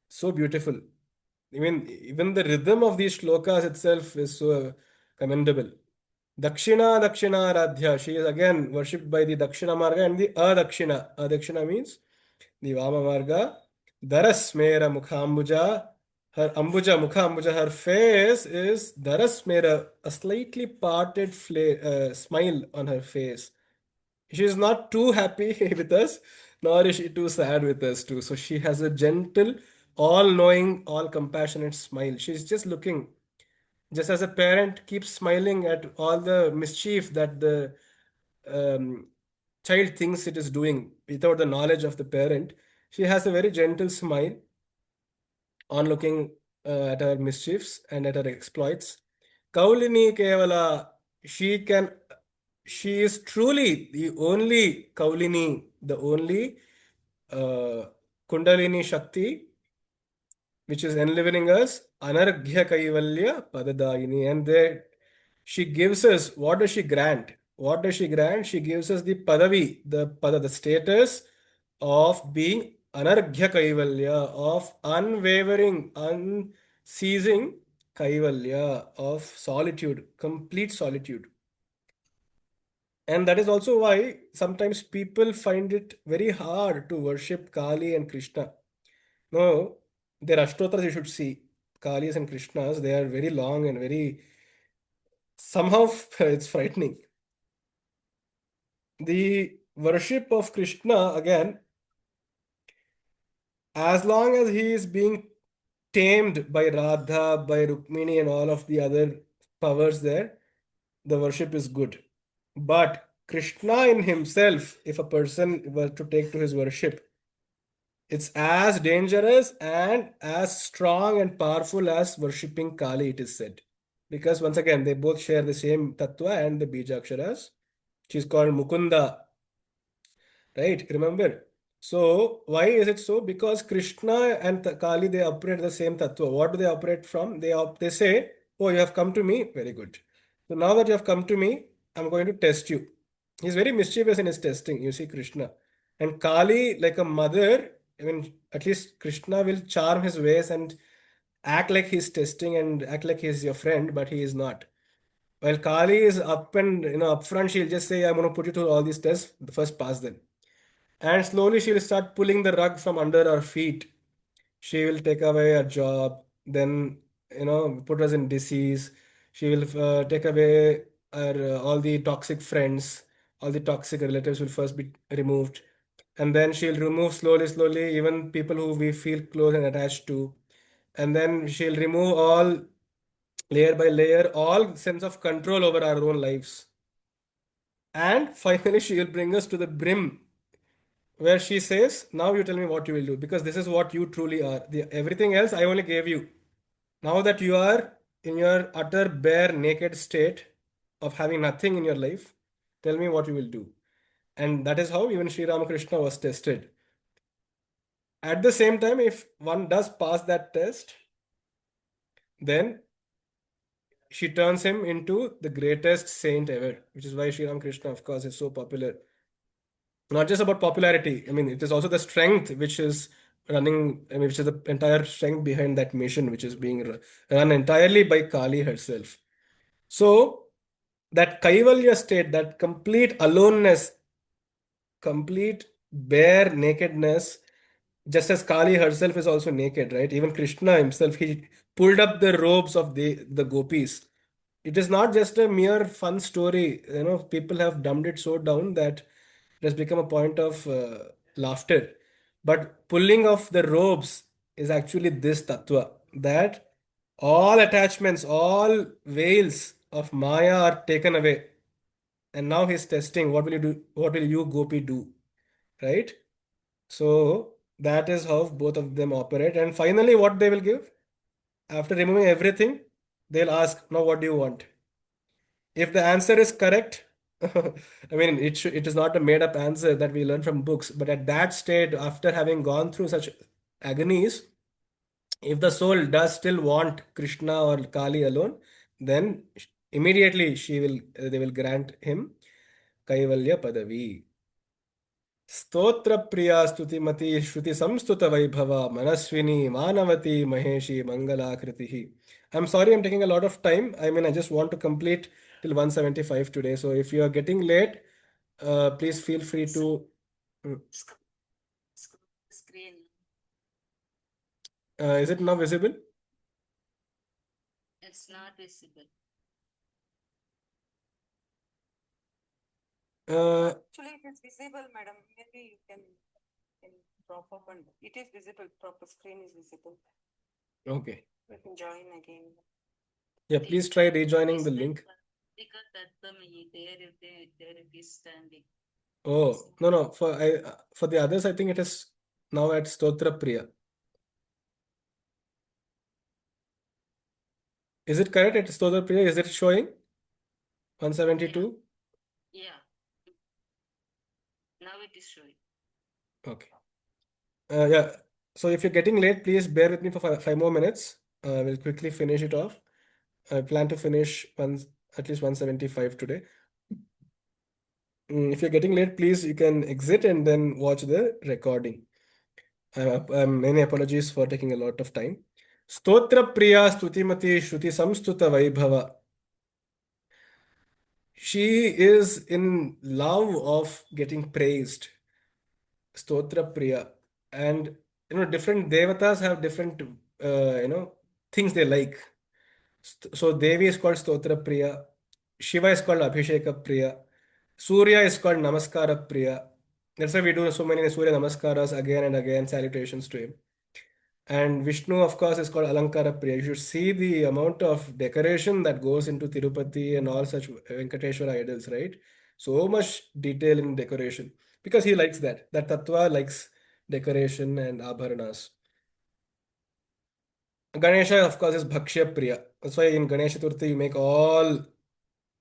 So beautiful. Even the rhythm of these shlokas itself is so commendable. Dakshina Dakshina Radhya. She is again worshipped by the Dakshina Marga and the Adakshina. Adakshina means the Vama Marga. Darasmera Mukhambuja. Her Ambuja, Mukha Ambuja, her face is Darasmera, a slightly parted smile on her face. She is not too happy with us, nor is she too sad with us too. So she has a gentle, all-knowing, all-compassionate smile. She's just looking, just as a parent keeps smiling at all the mischief that the um, child thinks it is doing without the knowledge of the parent. She has a very gentle smile on looking at her mischiefs and at her exploits. Kaulini Kevala, she can, she is truly the only Kaulini, the only uh, Kundalini Shakti which is enlivening us, Anarghya Kaivalya Padadayini. And there she gives us, what does she grant? What does she grant? She gives us the Padavi, the status of being Anarghya Kaivalya, of unwavering, unceasing Kaivalya, of solitude, complete solitude. And that is also why sometimes people find it very hard to worship Kali and Krishna. No, their Ashtotras you should see. Kalis and Krishnas, they are very long and very, somehow it's frightening. The worship of Krishna, again, as long as he is being tamed by Radha, by Rukmini, and all of the other powers there, the worship is good. But Krishna in himself, if a person were to take to his worship, it's as dangerous and as strong and powerful as worshipping Kali, it is said. Because once again, they both share the same tattva and the Bijaksharas. She's called Mukunda, right? Remember? So, why is it so? Because Krishna and Kali, they operate the same tattva. What do they operate from? They say, oh, you have come to me? Very good. So, now that you have come to me, I'm going to test you. He's very mischievous in his testing, you see, Krishna. And Kali, like a mother, I mean, at least Krishna will charm his ways and act like he's testing and act like he's your friend, but he is not. While Kali is up and up front, she'll just say, "I'm going to put you through all these tests. First pass them." And slowly she'll start pulling the rug from under our feet. She will take away our job, then put us in disease. She will take away our all the toxic friends, all the toxic relatives will first be removed, and then she'll remove slowly, slowly even people who we feel close and attached to, and then she'll remove all layer by layer all sense of control over our own lives, and finally she will bring us to the brim where she says, "Now you tell me what you will do because this is what you truly are. Everything else I only gave you. Now that you are in your utter bare naked state of having nothing in your life, tell me what you will do." And that is how even Sri Ramakrishna was tested. At the same time, if one does pass that test, then she turns him into the greatest saint ever, which is why Sri Ramakrishna, of course, is so popular. Not just about popularity. I mean, it is also the strength which is running, I mean, which is the entire strength behind that mission, which is being run entirely by Kali herself. So, that Kaivalya state, that complete aloneness, complete bare nakedness, just as Kali herself is also naked, right? Even Krishna himself, he pulled up the robes of the gopis. It is not just a mere fun story. People have dumbed it so down that it has become a point of laughter. But pulling off the robes is actually this tattva that all attachments, all veils of Maya are taken away. And now he's testing what will you do? What will you, Gopi, do? Right? So that is how both of them operate. And finally, what they will give after removing everything, they'll ask, "Now, what do you want?" If the answer is correct, I mean, it is not a made up answer that we learn from books, but at that state, after having gone through such agonies, if the soul does still want Krishna or Kali alone, then immediately they will grant him Kaivalya Padavi. स्तोत्र प्रिया स्तुतिमती श्रुति संस्तुत वैभव मनस्विनी मानवती महेशी मंगलाकृति. I'm sorry I'm taking a lot of time. I mean, I just want to complete till 175 today. So if you are getting late, please feel free to. Mm. Screen. Is it now visible? It's not visible. Actually, it is visible, madam. Maybe you can drop up and it is visible. Proper screen is visible. Okay. You can join again. Yeah, please try rejoining the link. Because that there it is standing. Oh, no. For the others, I think it is now at Stotra Priya. Is it correct at Stotra Priya? Is it showing 172? Yeah. Now it is showing. Okay. Yeah. So if you're getting late, please bear with me for 5 more minutes. We'll quickly finish it off. I plan to finish at least 175 today. If you're getting late, please you can exit and then watch the recording. Many apologies for taking a lot of time. Stotra Priya Stutimati Shruti Samstuta Vaibhava. She is in love of getting praised. Stotra Priya. And different devatas have different things they like. So Devi is called Stotra Priya, Shiva is called Abhisheka Priya, Surya is called Namaskara Priya. That's why we do so many Surya Namaskaras again and again, salutations to him. And Vishnu, of course, is called Alankara Priya. You should see the amount of decoration that goes into Tirupati and all such Venkateshwara idols, right? So much detail in decoration because he likes that. That Tattva likes decoration and abharanas. Ganesha, of course, is Bhakshya Priya. That's why in Ganesha Chaturthi you make all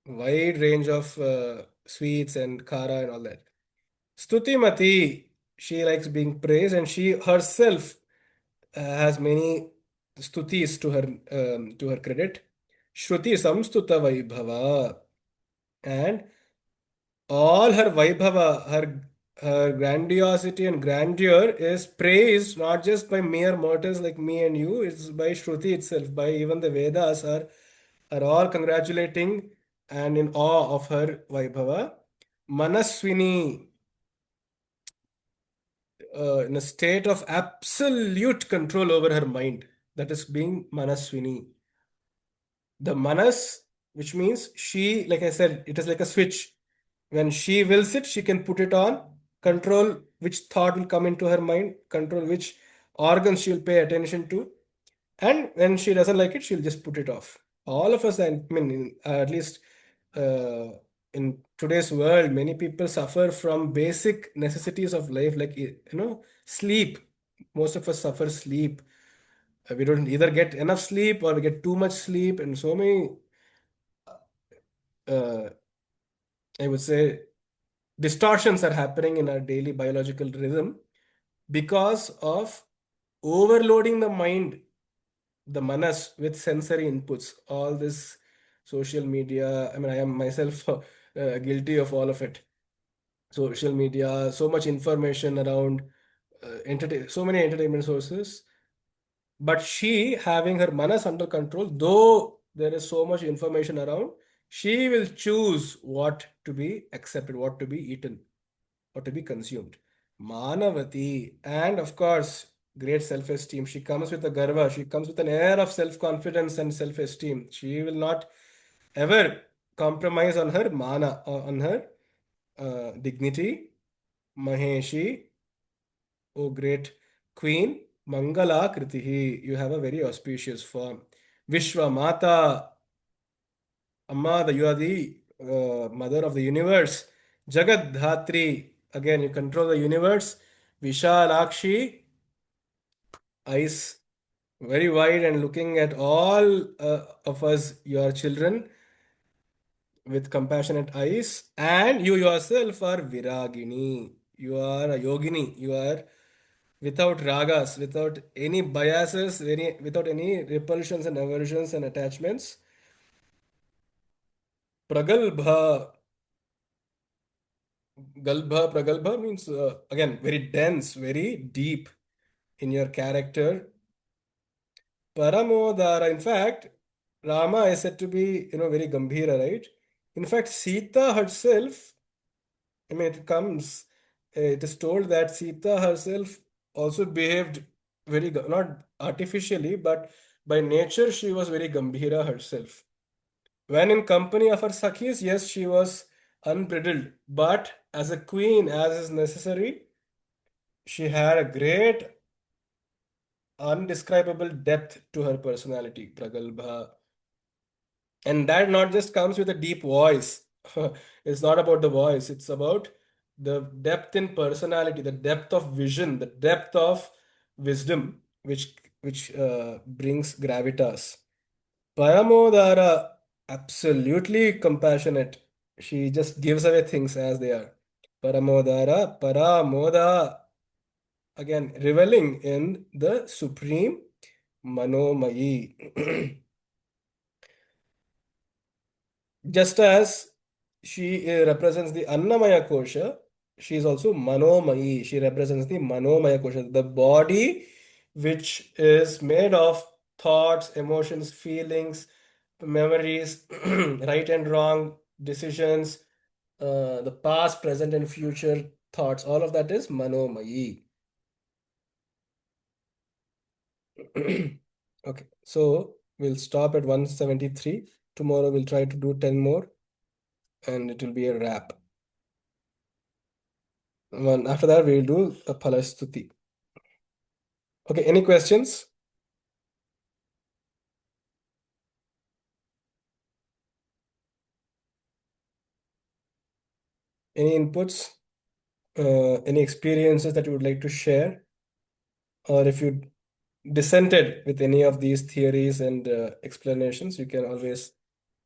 wide range of sweets and khara and all that. Stutimati, she likes being praised and she herself has many stutis to her credit. Shruti Samstuta Vaibhava. And all her Vaibhava, Her grandiosity and grandeur is praised not just by mere mortals like me and you, it's by Shruti itself, by even the Vedas are all congratulating and in awe of her Vaibhava. Manaswini, in a state of absolute control over her mind, that is being Manaswini. The Manas, which means she, like I said, it is like a switch. When she wills it, she can put it on, control which thought will come into her mind, control which organs she will pay attention to, and when she doesn't like it, she'll just put it off. All of us, I mean, at least uh, in today's world, many people suffer from basic necessities of life, like sleep. Most of us suffer sleep. We don't either get enough sleep or we get too much sleep, and so many, uh, I would say, distortions are happening in our daily biological rhythm because of overloading the mind, the manas, with sensory inputs. All this social media, I mean, I am myself guilty of all of it. Social media, so much information around, so many entertainment sources. But she, having her manas under control, though there is so much information around, she will choose what to be accepted, what to be eaten, or to be consumed. Manavati, and of course, great self esteem. She comes with a garva, she comes with an air of self confidence and self esteem. She will not ever compromise on her mana, on her dignity. Maheshi, O great queen, Mangala Kritihi, you have a very auspicious form. Vishwa Mata, Amma, you are the mother of the universe. Jagat Dhatri, again, you control the universe. Vishalakshi, eyes very wide and looking at all of us, your children, with compassionate eyes. And you yourself are Viragini. You are a yogini. You are without ragas, without any biases, without any repulsions and aversions and attachments. Pragalbha, Pragalbha means again very dense, very deep in your character. Paramodara, in fact, Rama is said to be, very Gambhira, right? In fact, Sita herself, I mean, it is told that Sita herself also behaved very, not artificially, but by nature, she was very Gambhira herself. When in company of her Sakhis, yes, she was unbridled, but as a queen, as is necessary, she had a great, undescribable depth to her personality, Pragalbha. And that not just comes with a deep voice. It's not about the voice, it's about the depth in personality, the depth of vision, the depth of wisdom, which brings gravitas. Paramodara, absolutely compassionate. She just gives away things as they are. Paramodara, Paramoda, again, reveling in the supreme Manomayi. Just as she represents the Annamaya Kosha, she is also Manomaya. She represents the Manomaya Kosha, the body which is made of thoughts, emotions, feelings, memories, right and wrong, decisions, the past, present, and future thoughts. All of that is Manomaya. Okay, so we'll stop at 173. Tomorrow we'll try to do 10 more and it will be a wrap. After that, we'll do a Palastuti. Okay, any questions? Any inputs? Any experiences that you would like to share? Or if you dissented with any of these theories and explanations, you can always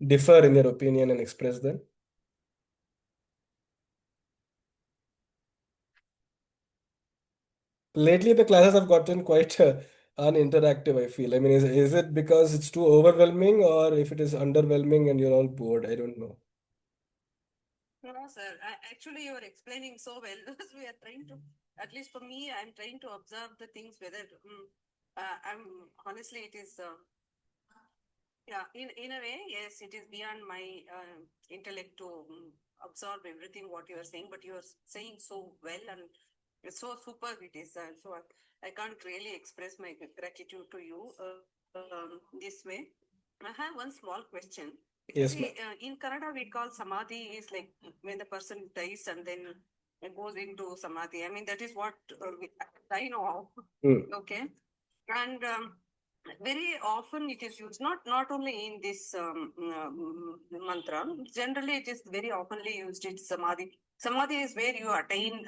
differ in your opinion and express them. Lately, the classes have gotten quite uninteractive, I feel. I mean, is it because it's too overwhelming or if it is underwhelming and you're all bored? I don't know. No, sir. Actually, you are explaining so well. We are trying to, at least for me, I'm trying to observe the things whether, I'm honestly, it is, yeah, in a way, yes, it is beyond my intellect to absorb everything what you are saying, but you are saying so well and it's so superb it is. So I can't really express my gratitude to you this way. I have one small question. Yes, See, ma'am. in Kannada, we call samadhi is like when the person dies and then it goes into samadhi. I mean, that is what I know of. Hmm. Okay. And very often it is used, not only in this mantra, generally it is very oftenly used in samadhi. Samadhi is where you attain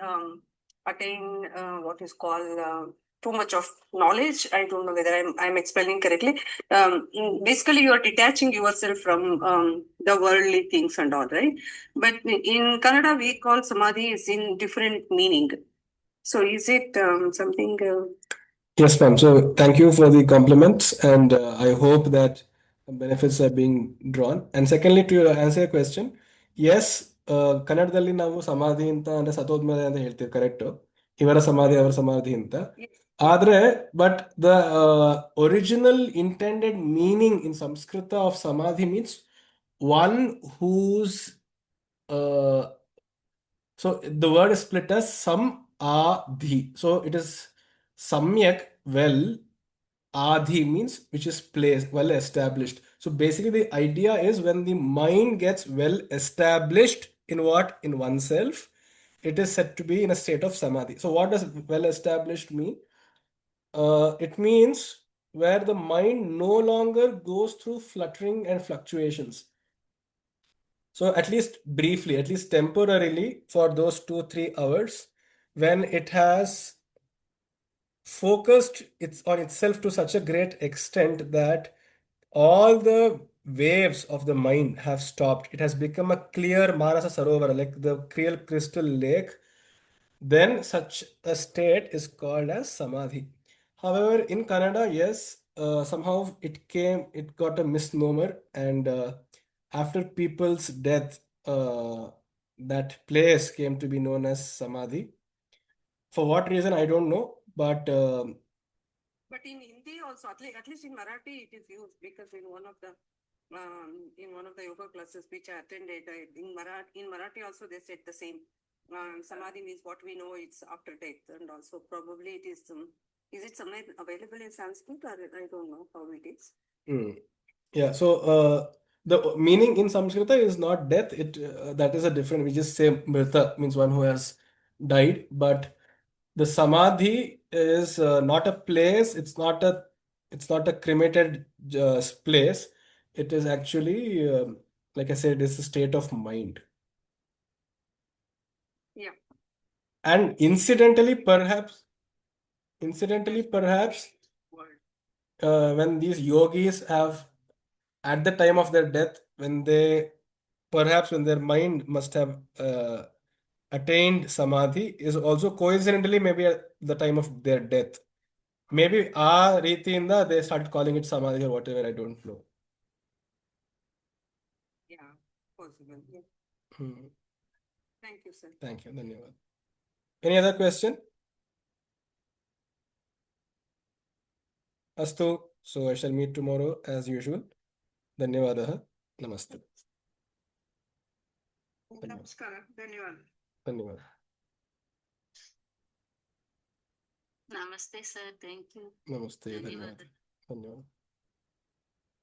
what is called too much of knowledge. I don't know whether I'm explaining correctly. Basically, you are detaching yourself from the worldly things and all, right? But in Kannada, we call samadhi is in different meaning. So is it something? Yes, ma'am. So thank you for the compliments, and I hope that benefits are being drawn. And secondly, to answer your question, yes, ಕನ್ನಡದಲ್ಲಿ ನಾವು ಸಮಾಧಿ ಅಂತ ಅಂದ್ರೆ ಸತೋನ್ಮಯ ಅಂತ ಹೇಳ್ತೀವಿ, correct. ಇವರ ಸಮಾಧಿ ಅವರ ಸಮಾಧಿ ಅಂತ. ಆದ್ರೆ but the original intended meaning in Sanskrit of samadhi means one whose so the word is split as samadhi. So it is samyak, well, adhi means which is placed, well established. So basically the idea is when the mind gets well established in what? In oneself, it is said to be in a state of samadhi. So what does well established mean? It means where the mind no longer goes through fluttering and fluctuations. So at least briefly, at least temporarily for those 2-3 hours, when it has focused it's on itself to such a great extent that all the waves of the mind have stopped. It has become a clear Manasa Sarovar, like the clear crystal lake. Then such a state is called as Samadhi. However, in Kannada, yes, somehow it got a misnomer, and after people's death, that place came to be known as Samadhi. For what reason, I don't know, but But in Hindi also, at least in Marathi, it is used because in one of the yoga classes which I attended, in Marathi also they said the same. Samadhi means what we know it's after death, and also probably it is it somewhere available in Sanskrit or I don't know how it is. yeah, so the meaning in Sanskrit is not death. That is a different. We just say mrita means one who has died, but the samadhi is not a place. It's not a cremated place. It is actually, like I said, it's a state of mind. Yeah. And incidentally, perhaps, when these yogis have, at the time of their death, when their mind must have attained samadhi, is also coincidentally maybe at the time of their death. Maybe Ritinda they started calling it samadhi or whatever, I don't know. Yeah, possible. Yeah. Hmm. Thank you, sir. Thank you. Dhanyavad. Any other question? Astu. So I shall meet tomorrow as usual. Dhanyavadah. Namaste. Namaskar. Dhanyawad. Dhanyavad. Namaste, sir. Thank you. Namaste. Dhanyavad. Dhanyavad. Dhanyavad.